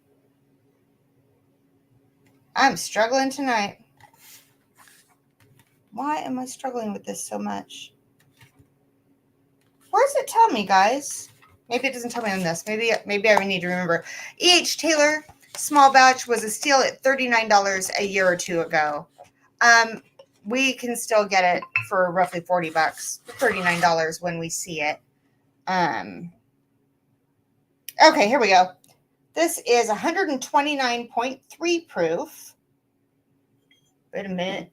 I'm struggling tonight. Why am I struggling with this so much? Where does it tell me, guys? Maybe it doesn't tell me on this. Maybe I need to remember. E.H. Taylor small batch was a steal at $39 a year or two ago. We can still get it for roughly $40, $39 when we see it. Okay, here we go. This is 129.3 proof. Wait a minute.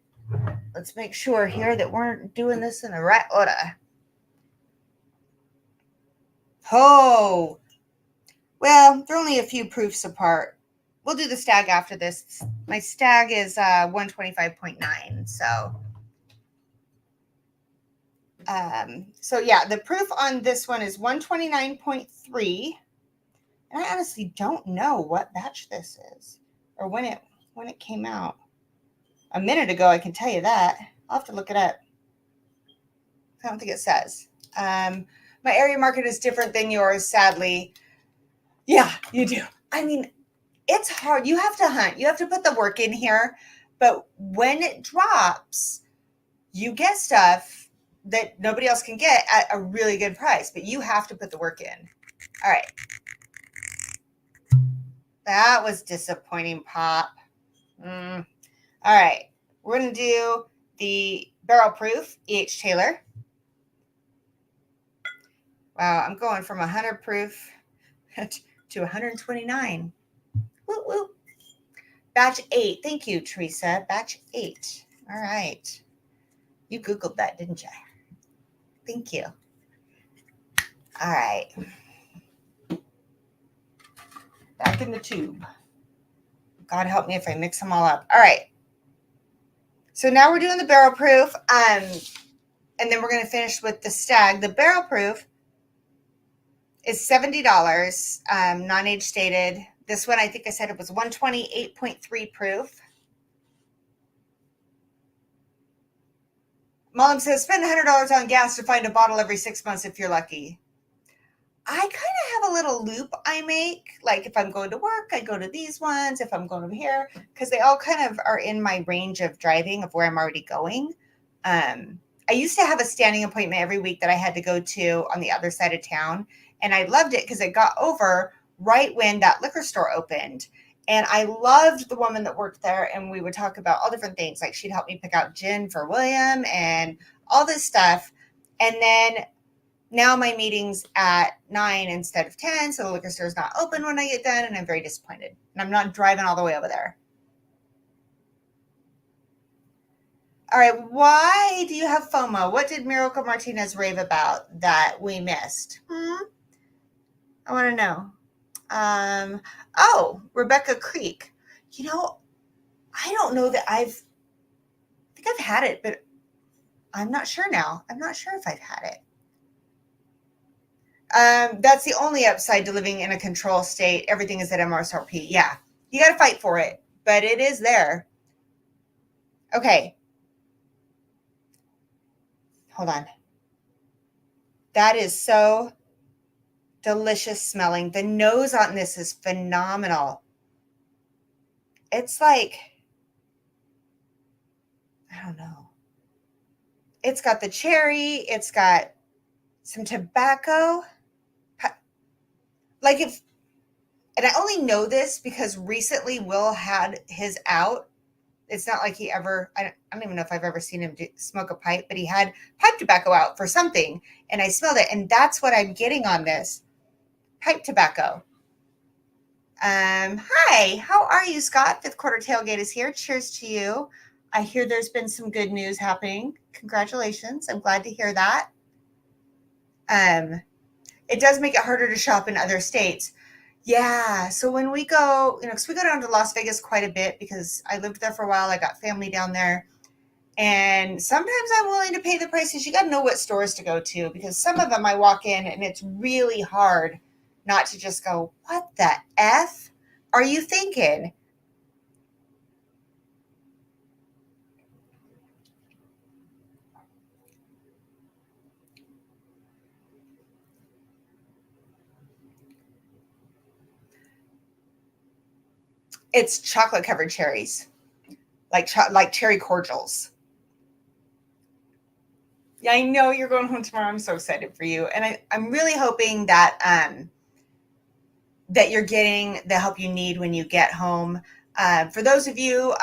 Let's make sure here that we're doing this in the right order. Oh, well, they're only a few proofs apart. We'll do the Stagg after this. My Stagg is 125.9. So yeah, the proof on this one is 129.3. And I honestly don't know what batch this is or when it came out. A minute ago, I can tell you that. I'll have to look it up. I don't think it says. My area market is different than yours, sadly. Yeah, you do. I mean, it's hard. You have to hunt. You have to put the work in here. But when it drops, you get stuff that nobody else can get at a really good price. But you have to put the work in. All right. That was disappointing, Pop. All right. We're going to do the barrel proof E.H. Taylor. Wow, I'm going from 100 proof to 129. Woo woo. Batch 8. Thank you, Teresa. Batch 8. All right. You Googled that, didn't you? Thank you. All right. Back in the tube. God help me if I mix them all up. All right. So now we're doing the barrel proof. And then we're going to finish with the Stagg. The barrel proof is $70, non-age stated. This one, I think I said it was 128.3 proof. Mom says, spend $100 on gas to find a bottle every 6 months if you're lucky. I kind of have a little loop I make. Like if I'm going to work, I go to these ones. If I'm going over here, because they all kind of are in my range of driving of where I'm already going. I used to have a standing appointment every week that I had to go to on the other side of town. And I loved it because it got over right when that liquor store opened. And I loved the woman that worked there. And we would talk about all different things. Like she'd help me pick out gin for William and all this stuff. And then now my meeting's at 9 instead of 10, so the liquor store is not open when I get done, and I'm very disappointed. And I'm not driving all the way over there. All right, why do you have FOMO? What did Miracle Martinez rave about that we missed? I want to know. Rebecca Creek. You know, I don't know that I think I've had it, but I'm not sure now. I'm not sure if I've had it. That's the only upside to living in a control state. Everything is at MSRP. Yeah, you got to fight for it, but it is there. Okay. Hold on. That is so delicious smelling. The nose on this is phenomenal. It's like, I don't know. It's got the cherry. It's got some tobacco. Like if, and I only know this because recently Will had his out. It's not like he ever, I don't even know if I've ever seen him smoke a pipe, but he had pipe tobacco out for something and I smelled it. And that's what I'm getting on this pipe tobacco. Hi, how are you, Scott? Fifth Quarter Tailgate is here. Cheers to you. I hear there's been some good news happening. Congratulations. I'm glad to hear that. It does make it harder to shop in other states. Yeah. So when we go, because we go down to Las Vegas quite a bit because I lived there for a while. I got family down there. And sometimes I'm willing to pay the prices. You got to know what stores to go to because some of them I walk in and it's really hard not to just go, what the F are you thinking? It's chocolate covered cherries, like cherry cordials. Yeah, I know you're going home tomorrow. I'm so excited for you. And I'm really hoping that that you're getting the help you need when you get home. For those of you,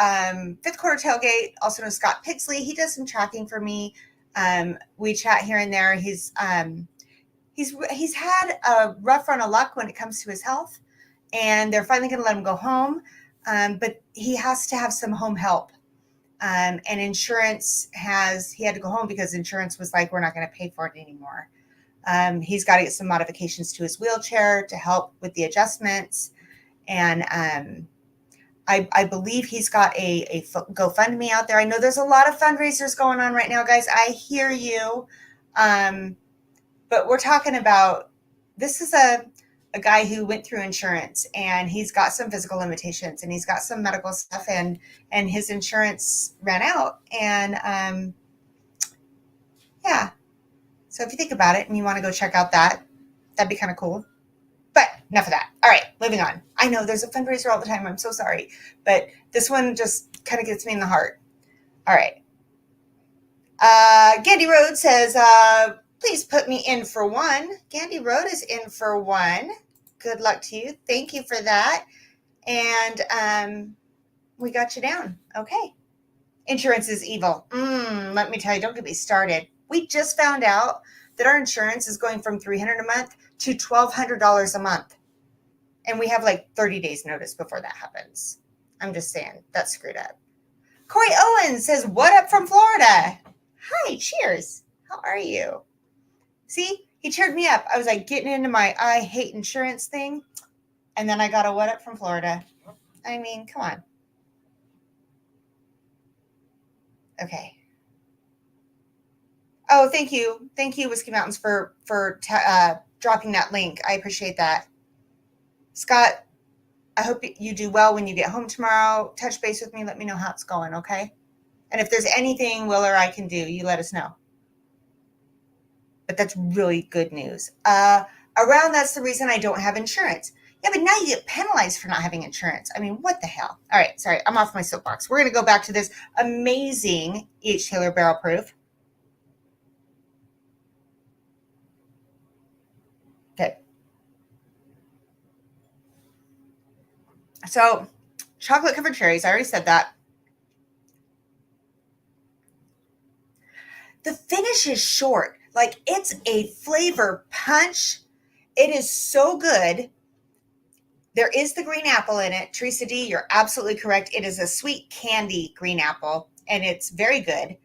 Fifth Quarter Tailgate, also known as Scott Pixley, he does some tracking for me. We chat here and there. He's had a rough run of luck when it comes to his health, and they're finally going to let him go home. But he has to have some home help. And insurance he had to go home because insurance was like, we're not going to pay for it anymore. He's got to get some modifications to his wheelchair to help with the adjustments. And I believe he's got a GoFundMe out there. I know there's a lot of fundraisers going on right now, guys. I hear you. But we're talking about, this is a guy who went through insurance and he's got some physical limitations and he's got some medical stuff and his insurance ran out. And yeah. So if you think about it and you want to go check out that'd be kind of cool. But enough of that. All right, moving on. I know there's a fundraiser all the time. I'm so sorry. But this one just kind of gets me in the heart. All right. Gandhi Road says, please put me in for one. Gandhi Road is in for one. Good luck to you. Thank you for that. And we got you down. Okay. Insurance is evil. Let me tell you, don't get me started. We just found out that our insurance is going from $300 a month to $1,200 a month. And we have like 30 days notice before that happens. I'm just saying, that's screwed up. Corey Owen says, what up from Florida? Hi, cheers. How are you? See, he cheered me up. I was like getting into my I hate insurance thing. And then I got a what up from Florida. I mean, come on. Okay. Oh, thank you. Thank you, Whiskey Mountains, for dropping that link. I appreciate that. Scott, I hope you do well when you get home tomorrow. Touch base with me. Let me know how it's going, okay? And if there's anything Will or I can do, you let us know. But that's really good news. All Around that's the reason I don't have insurance. Yeah, but now you get penalized for not having insurance. I mean, what the hell? All right, sorry, I'm off my soapbox. We're going to go back to this amazing E.H. Taylor barrel proof. Okay. So, chocolate covered cherries, I already said that. The finish is short. Like, it's a flavor punch. It is so good. There is the green apple in it. Teresa D, you're absolutely correct. It is a sweet candy green apple, and it's very good,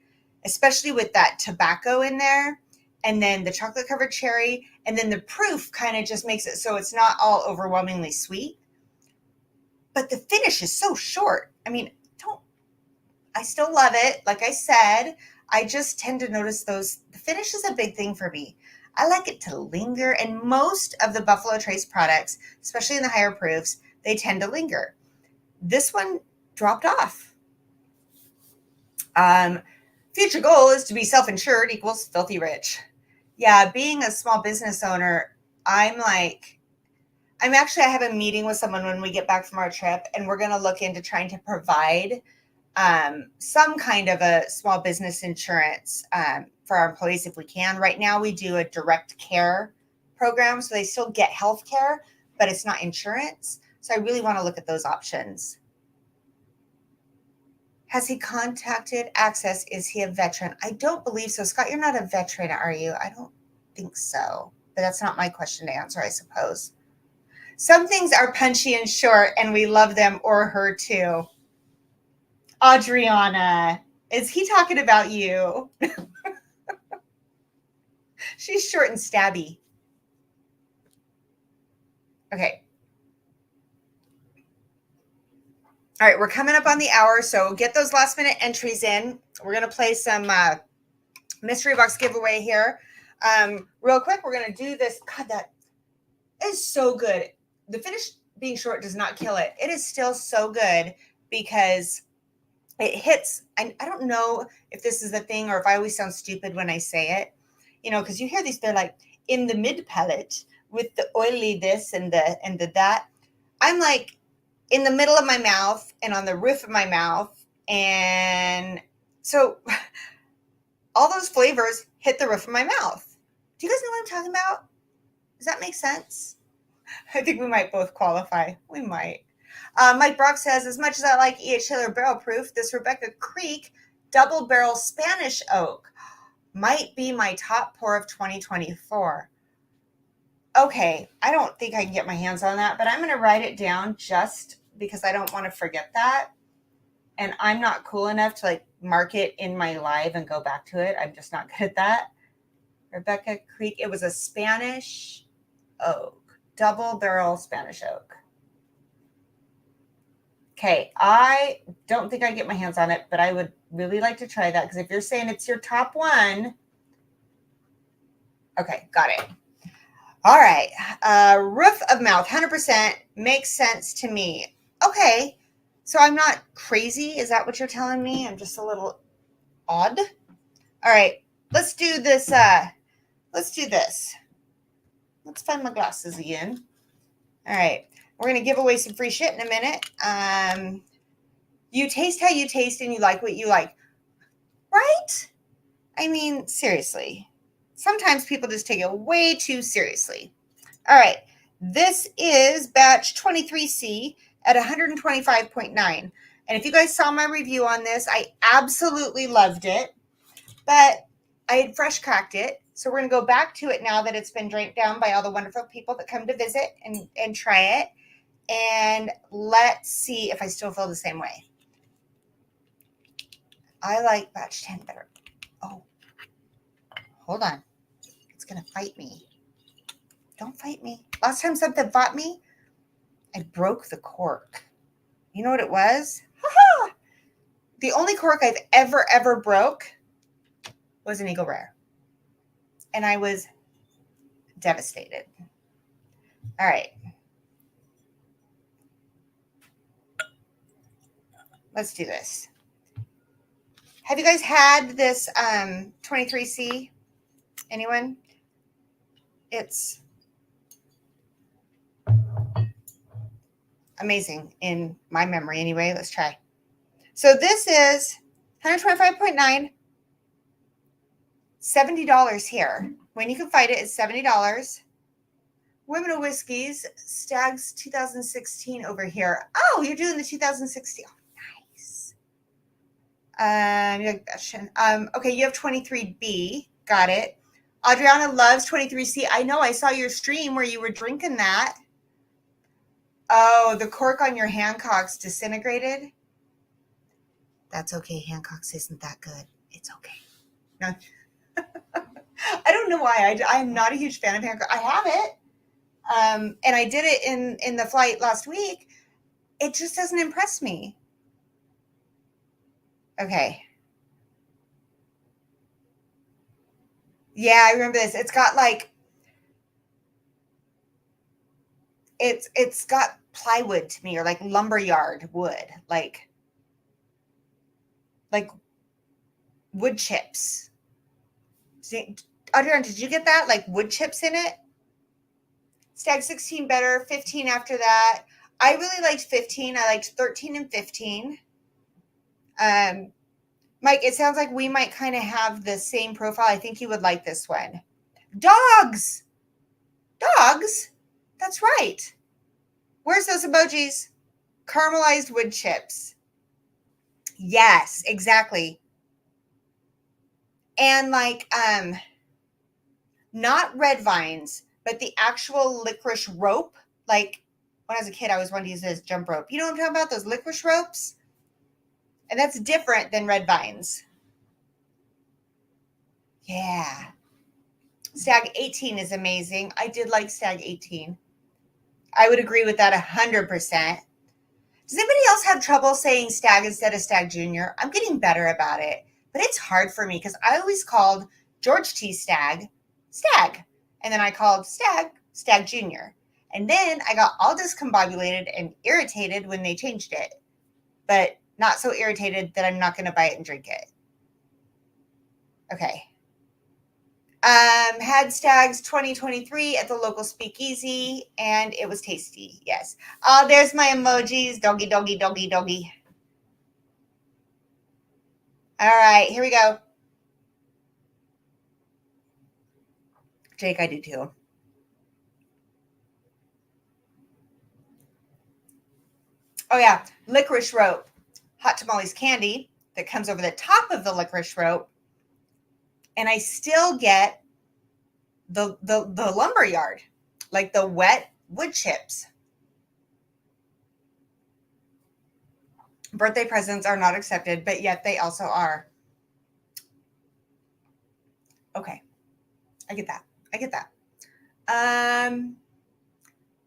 especially with that tobacco in there, and then the chocolate covered cherry, and then the proof kind of just makes it so it's not all overwhelmingly sweet. But the finish is so short. I mean, I still love it. Like I said, I just tend to notice the finish is a big thing for me. I like it to linger, and most of the Buffalo Trace products, especially in the higher proofs, they tend to linger. This one dropped off. Future goal is to be self-insured equals filthy rich. Yeah, being a small business owner, I have a meeting with someone when we get back from our trip, and we're going to look into trying to provide some kind of a small business insurance for our employees if we can. Right now, we do a direct care program, so they still get health care, but it's not insurance. So I really want to look at those options. Has he contacted Access? Is he a veteran? I don't believe so. Scott, you're not a veteran, are you? I don't think so, but that's not my question to answer, I suppose. Some things are punchy and short, and we love them, or her too. Adriana, is he talking about you? She's short and stabby. Okay. All right, we're coming up on the hour, so get those last minute entries in. We're going to play some mystery box giveaway here. Real quick, we're going to do this. God, that is so good. The finish being short does not kill it. It is still so good because it hits. I don't know if this is a thing or if I always sound stupid when I say it, because you hear these, they're like in the mid palate with the oily this and the that. I'm like in the middle of my mouth and on the roof of my mouth. And so all those flavors hit the roof of my mouth. Do you guys know what I'm talking about? Does that make sense? I think we might both qualify. We might. Mike Brock says, as much as I like E.H. Taylor Barrel Proof, this Rebecca Creek Double Barrel Spanish Oak might be my top pour of 2024. Okay, I don't think I can get my hands on that, but I'm going to write it down just because I don't want to forget that. And I'm not cool enough to mark it in my live and go back to it. I'm just not good at that. Rebecca Creek, it was a Spanish oak. Double barrel Spanish oak. Okay, I don't think I get my hands on it, but I would really like to try that because if you're saying it's your top one, okay, got it. All right, roof of mouth, 100% makes sense to me. Okay, so I'm not crazy. Is that what you're telling me? I'm just a little odd. All right, let's do this. Let's find my glasses again. All right. We're going to give away some free shit in a minute. You taste how you taste and you like what you like. Right? I mean, seriously. Sometimes people just take it way too seriously. All right. This is batch 23C at 125.9. And if you guys saw my review on this, I absolutely loved it. But I had fresh cracked it. So we're going to go back to it now that it's been drank down by all the wonderful people that come to visit and try it. And let's see if I still feel the same way. I like batch 10 better. Oh, hold on. It's going to fight me. Don't fight me. Last time something fought me, I broke the cork. You know what it was? Ha-ha! The only cork I've ever broke was an Eagle Rare. And I was devastated. All right. Let's do this. Have you guys had this 23C? Anyone? It's amazing in my memory anyway. Let's try. So this is 125.9, $70 here. When you can find it, it's $70. Women of Whiskeys, Stagg's 2016 over here. Oh, you're doing the 2016. Oh, nice. Okay, you have 23B. Got it. Adriana loves 23C. I know, I saw your stream where you were drinking that. Oh, the cork on your Hancock's disintegrated. That's okay. Hancock's isn't that good. It's okay. No. I don't know why. I'm not a huge fan of Hancock. I have it. And I did it in the flight last week. It just doesn't impress me. Okay. Yeah, I remember this. It's got like, it's got plywood to me, or like lumberyard wood, like wood chips. Adrian, did you get that? Like wood chips in it? Stagg 16 better, 15 after that. I really liked 15. I liked 13 and 15. Mike, it sounds like we might kind of have the same profile. I think you would like this one. Dogs. Dogs? That's right. Where's those emojis? Caramelized wood chips. Yes, exactly. And like, not red vines, but the actual licorice rope. Like when I was a kid, I always wanted to use it as jump rope. You know what I'm talking about? Those licorice ropes? And that's different than red vines. Yeah. Stagg 18 is amazing. I did like Stagg 18. I would agree with that 100%. Does anybody else have trouble saying Stagg instead of Stagg Jr.? I'm getting better about it, but it's hard for me because I always called George T. Stagg, Stagg. And then I called Stagg, Stagg Jr. And then I got all discombobulated and irritated when they changed it, but not so irritated that I'm not going to buy it and drink it. Okay. Had Stagg's 2023 at the local speakeasy, and it was tasty. Yes. Oh, there's my emojis. Doggy, doggy, doggy, doggy. All right, here we go. Jake, I do too. Oh, yeah. Licorice rope. Hot tamales candy that comes over the top of the licorice rope. And I still get the lumberyard, like the wet wood chips. Birthday presents are not accepted, but yet they also are. Okay. I get that.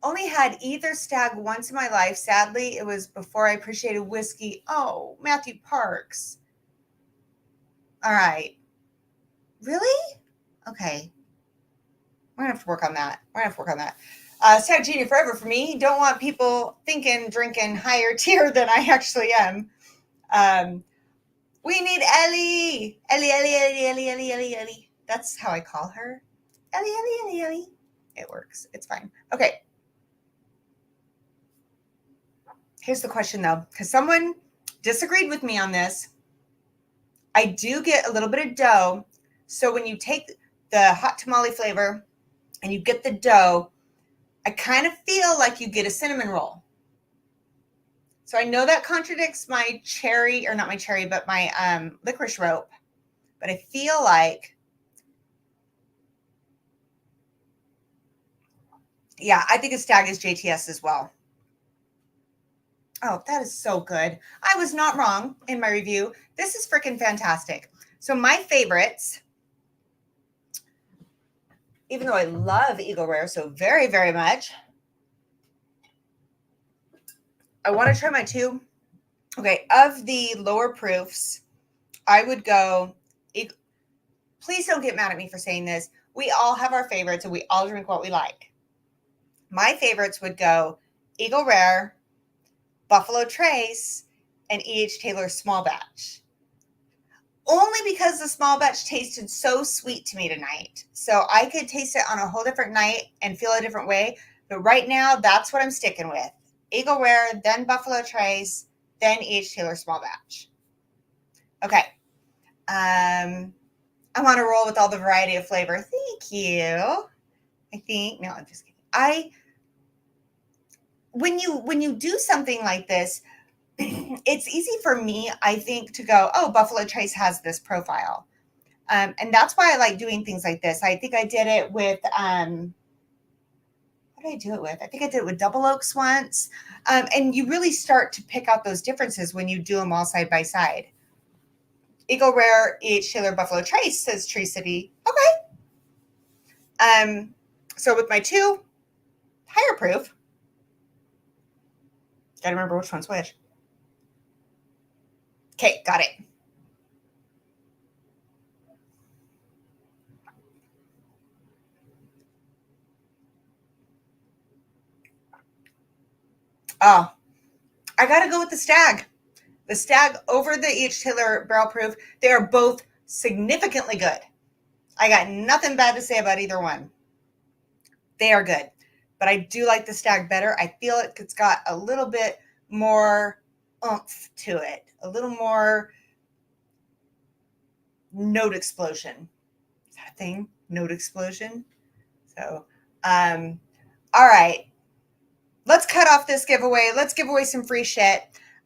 Only had either Stagg once in my life. Sadly, it was before I appreciated whiskey. Oh, Matthew Parks. All right. Really? Okay. We're going to have to work on that. Stagg Junior forever for me. Don't want people thinking drinking higher tier than I actually am. We need Ellie. Ellie. That's how I call her. Ellie. It works. It's fine. Okay. Here's the question though, because someone disagreed with me on this. I do get a little bit of dough. So when you take the hot tamale flavor and you get the dough, I kind of feel like you get a cinnamon roll. So I know that contradicts my cherry, or not my cherry, but my licorice rope. But I feel like, yeah, I think a Stagg is JTS as well. Oh, that is so good. I was not wrong in my review. This is freaking fantastic. So my favorites, even though I love Eagle Rare so very, very much, I want to try my two. Okay, of the lower proofs, I would go, please don't get mad at me for saying this. We all have our favorites and we all drink what we like. My favorites would go Eagle Rare, Buffalotrace, and E.H. Taylor Small Batch. Only because the small batch tasted so sweet to me tonight. So I could taste it on a whole different night and feel a different way. But right now, that's what I'm sticking with. Eagle Rare, then Buffalo Trace, then H. Taylor Small Batch. Okay. I want to roll with all the variety of flavor. Thank you. No, I'm just kidding. When you do something like this, it's easy for me, I think, to go, oh, Buffalo Trace has this profile. And that's why I like doing things like this. I think I did it with, what did I do it with? I think I did it with Double Oaks once. And you really start to pick out those differences when you do them all side by side. Eagle Rare, H. Taylor, Buffalo Trace, says Tree City. Okay. So with my 2 higher proof, gotta remember which one's which. Okay, got it. Oh, I gotta go with the Stagg. The Stagg over the H. Taylor Barrel Proof. They are both significantly good. I got nothing bad to say about either one. They are good, but I do like the Stagg better. I feel like it's got a little bit more oomph to it, a little more note explosion. Is that a thing? Note explosion? So, all right. Let's cut off this giveaway. Let's give away some free shit.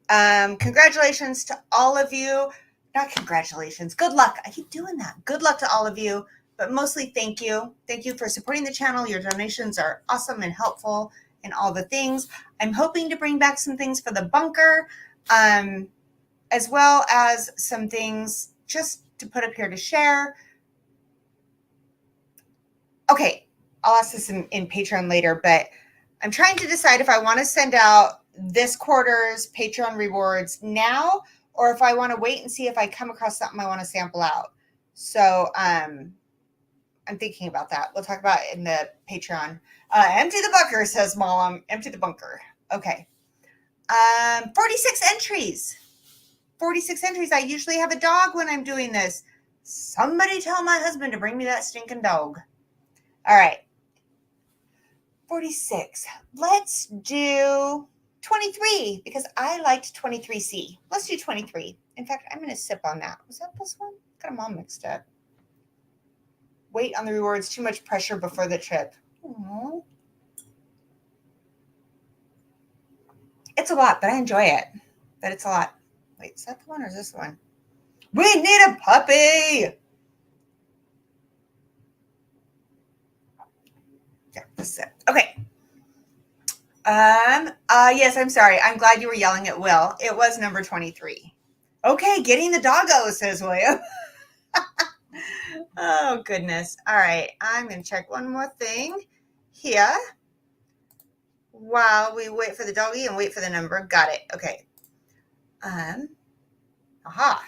Congratulations to all of you. Not congratulations. Good luck. I keep doing that. Good luck to all of you, but mostly thank you. Thank you for supporting the channel. Your donations are awesome and helpful and all the things. I'm hoping to bring back some things for the bunker, as well as some things just to put up here to share. Okay, I'll ask this in Patreon later, but I'm trying to decide if I want to send out this quarter's Patreon rewards now, or if I want to wait and see if I come across something I want to sample out. So I'm thinking about that. We'll talk about it in the Patreon. Empty the bunker, says Mom. Empty the bunker. Okay. 46 entries. 46 entries. I usually have a dog when I'm doing this. Somebody tell my husband to bring me that stinking dog. All right. 46. Let's do 23 because I liked 23C. Let's do 23. In fact, I'm going to sip on that. Was that this one? Got them all mixed up. Wait on the rewards. Too much pressure before the trip. Aww. It's a lot, but I enjoy it. But it's a lot. Wait, is that the one or is this the one? We need a puppy. Yeah, this is it. Okay. Yes, I'm sorry. I'm glad you were yelling at Will. It was number 23. Okay, getting the doggo, says William. Oh, goodness. All right. I'm going to check one more thing here while we wait for the doggy and wait for the number. Got it. Okay. Aha.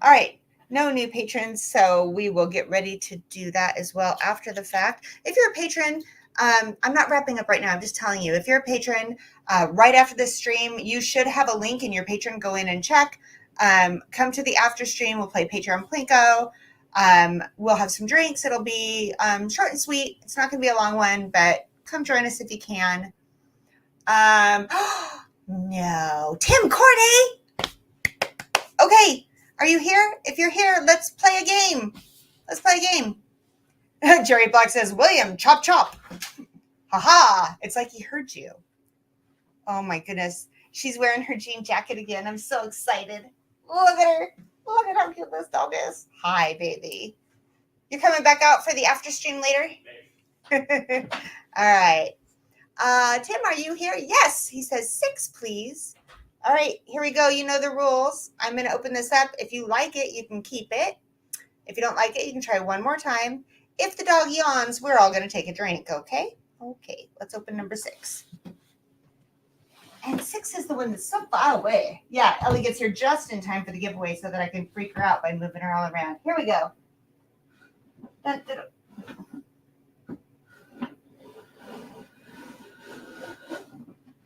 All right. No new patrons, so we will get ready to do that as well after the fact. If you're a patron, I'm not wrapping up right now. I'm just telling you, if you're a patron, right after this stream, you should have a link in your patron. Go in and check. Come to the after stream. We'll play Patreon Plinko. We'll have some drinks. It'll be short and sweet. It's not going to be a long one, but come join us if you can. No. Tim Corday. Okay. Are you here? If you're here, let's play a game. Let's play a game. Jerry Black says, William, chop, chop. Haha. It's like he heard you. Oh, my goodness. She's wearing her jean jacket again. I'm so excited. Look at her. Look at how cute this dog is. Hi, baby. You're coming back out for the after stream later? All right. Tim, are you here? Yes. He says 6, please. All right, here we go. You know the rules. I'm going to open this up. If you like it, you can keep it. If you don't like it, you can try one more time. If the dog yawns, we're all going to take a drink, okay? Okay, let's open number 6. And 6 is the one that's so far away. Yeah, Ellie gets here just in time for the giveaway so that I can freak her out by moving her all around. Here we go. Dun, dun, dun.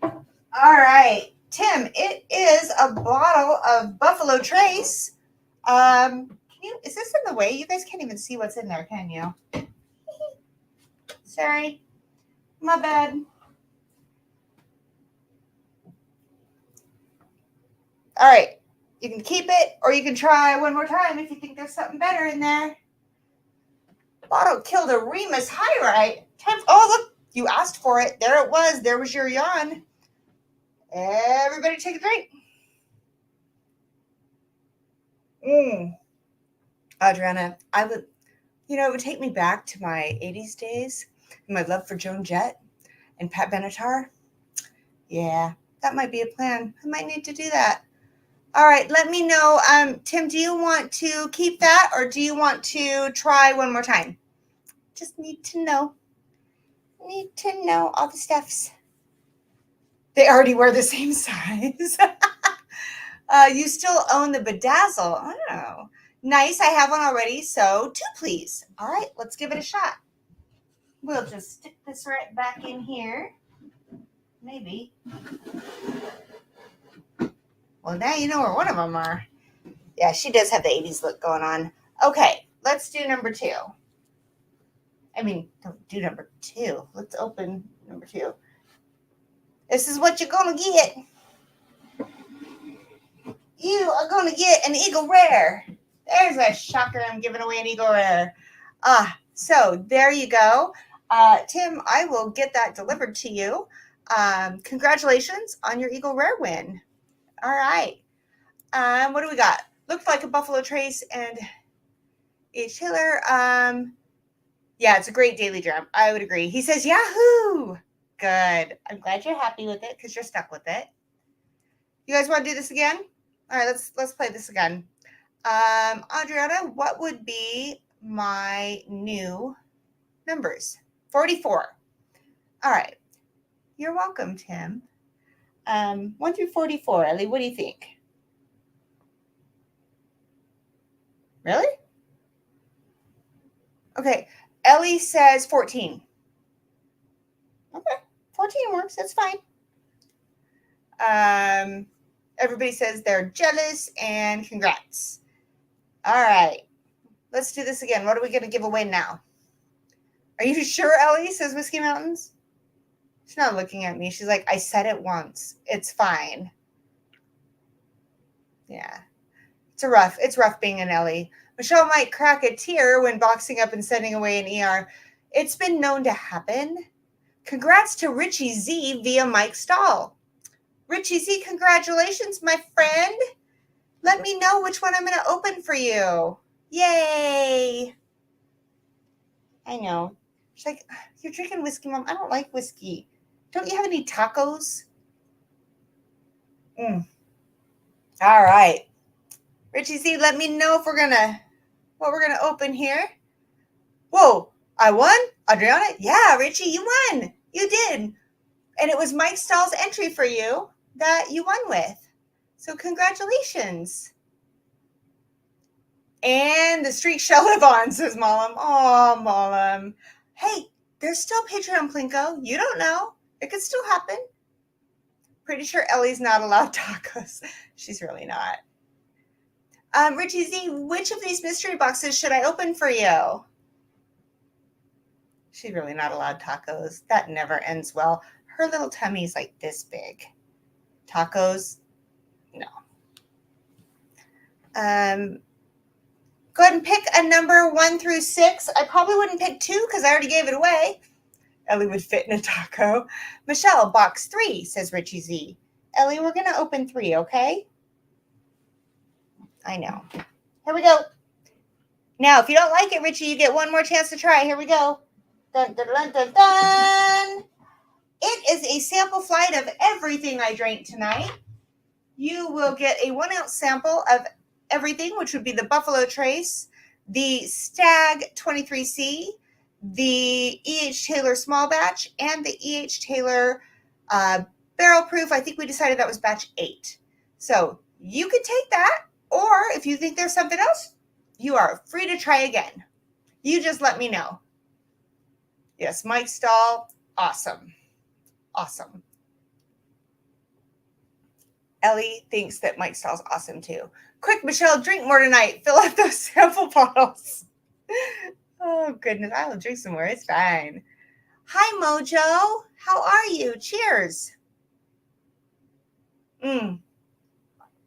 All right. Tim, it is a bottle of Buffalo Trace. Is this in the way? You guys can't even see what's in there, can you? Sorry. My bad. All right. You can keep it or you can try one more time if you think there's something better in there. Bottle killed a Remus Hyrite. Oh, look. You asked for it. There it was. There was your yawn. Everybody take a drink. Adriana, it would take me back to my 80s days and my love for Joan Jett and Pat Benatar. Yeah, that might be a plan. I might need to do that. All right, let me know. Tim, do you want to keep that or do you want to try one more time? Just need to know. Need to know all the stuffs. They already wear the same size. You still own the Bedazzle. Oh, nice. I have one already. So 2, please. All right, let's give it a shot. We'll just stick this right back in here. Maybe. Well, now you know where one of them are. Yeah, she does have the 80s look going on. Okay, let's do number 2. Don't do number 2. Let's open number 2. This is what you're going to get. You are going to get an Eagle Rare. There's a shocker. I'm giving away an Eagle Rare. So there you go. Tim, I will get that delivered to you. Congratulations on your Eagle Rare win. All right. What do we got? Looked like a buffalotrace and H. Taylor. Yeah, it's a great daily drum. I would agree. He says, Yahoo! Good. I'm glad you're happy with it because you're stuck with it. You guys want to do this again? All right, let's play this again. Adriana, what would be my new numbers? 44. All right. You're welcome, Tim. 1 through 44. Ellie, what do you think? Really? Okay. Ellie says 14. Okay. 14 works. That's fine. Everybody says they're jealous and congrats. All right. Let's do this again. What are we going to give away now? Are you sure, Ellie? Says Whiskey Mountains. She's not looking at me. She's like, I said it once. It's fine. Yeah. It's rough being an Ellie. Michelle might crack a tear when boxing up and sending away an ER. It's been known to happen. Congrats to Richie Z via Mike Stahl. Richie Z, congratulations, my friend. Let me know which one I'm going to open for you. Yay. I know. She's like, you're drinking whiskey, Mom. I don't like whiskey. Don't you have any tacos? All right. Richie Z, let me know if what we're going to open here. Whoa, I won? Adriana? Yeah, Richie, you won. You did. And it was Mike Stahl's entry for you that you won with. So congratulations. And the streak shall live on, says Mollum. Oh, Mollum. Hey, there's still Patreon Plinko. You don't know. It could still happen. Pretty sure Ellie's not allowed tacos. She's really not. Richie Z, which of these mystery boxes should I open for you? She's really not allowed tacos. That never ends well. Her little tummy's like this big. Tacos? No. Go ahead and pick a number 1 through 6. I probably wouldn't pick 2 because I already gave it away. Ellie would fit in a taco. Michelle, box 3, says Richie Z. Ellie, we're going to open 3, okay? I know. Here we go. Now, if you don't like it, Richie, you get one more chance to try. Here we go. Dun, dun, dun, dun, dun. It is a sample flight of everything I drank tonight. You will get a 1 ounce sample of everything, which would be the buffalotrace, the Stagg 23C, the E.H. Taylor small batch, and the E.H. Taylor barrel proof. I think we decided that was batch 8. So you could take that, or if you think there's something else, you are free to try again. You just let me know. Yes, Mike Stahl, awesome. Awesome. Ellie thinks that Mike Stahl's awesome too. Quick, Michelle, drink more tonight. Fill up those sample bottles. Oh, goodness. I will drink some more. It's fine. Hi, Mojo. How are you? Cheers.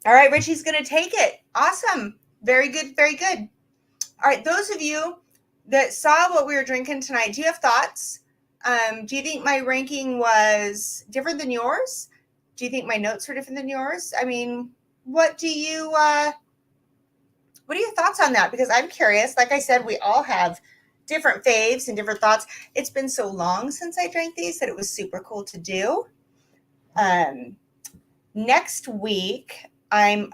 All right, Richie's going to take it. Awesome. Very good. Very good. All right, those of you that saw what we were drinking tonight, do you have thoughts? Do you think my ranking was different than yours? Do you think my notes were different than yours? I mean, what are your thoughts on that? Because I'm curious. Like I said, we all have different faves and different thoughts. It's been so long since I drank these that it was super cool to do. Next week, I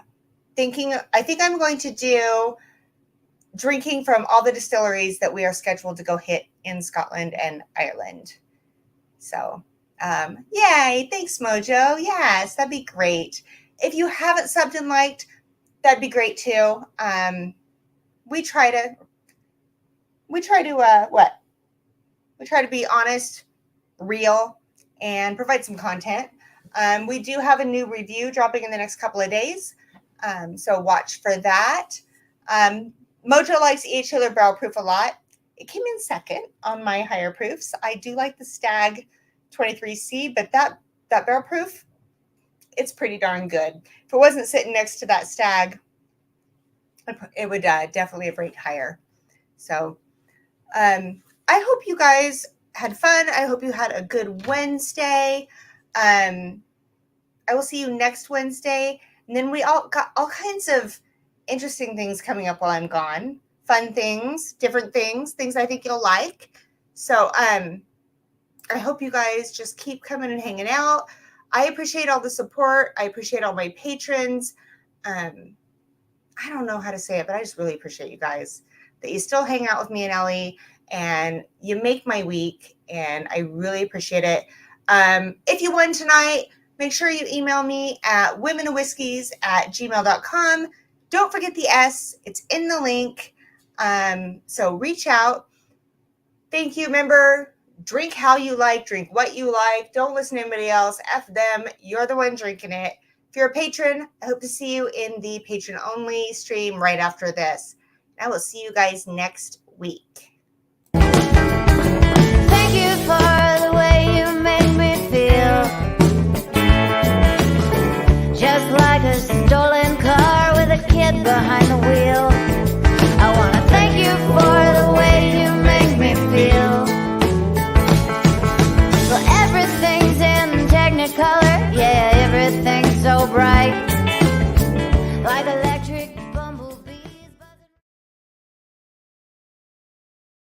think I'm going to do drinking from all the distilleries that we are scheduled to go hit in Scotland and Ireland. So, yay. Thanks, Mojo. Yes, that'd be great. If you haven't subbed and liked, that'd be great too. We try to be honest, real, and provide some content. We do have a new review dropping in the next couple of days. So watch for that. Mojo likes each Taylor Barrel Proof a lot. It came in second on my higher proofs. I do like the Stagg 23C, but that barrel proof, it's pretty darn good. If it wasn't sitting next to that Stagg, it would definitely have rated higher. So I hope you guys had fun. I hope you had a good Wednesday. I will see you next Wednesday. And then we all got all kinds of interesting things coming up while I'm gone. Fun things, different things I think you'll like. So I hope you guys just keep coming and hanging out. I appreciate all the support. I appreciate all my patrons. I don't know how to say it, but I just really appreciate you guys that you still hang out with me and Ellie, and you make my week, and I really appreciate it. If you won tonight, make sure you email me at womenandwhiskies@gmail.com. Don't forget the S. It's in the link. So reach out. Thank you. Remember, drink how you like, drink what you like. Don't listen to anybody else. F them. You're the one drinking it. If you're a patron, I hope to see you in the patron-only stream right after this. I will see you guys next week. Thank you for the way you make me feel. Just like a stolen car with a kid behind the wheel. I want to thank you for the way you make me feel. Well, everything's in Technicolor, yeah, everything's so bright.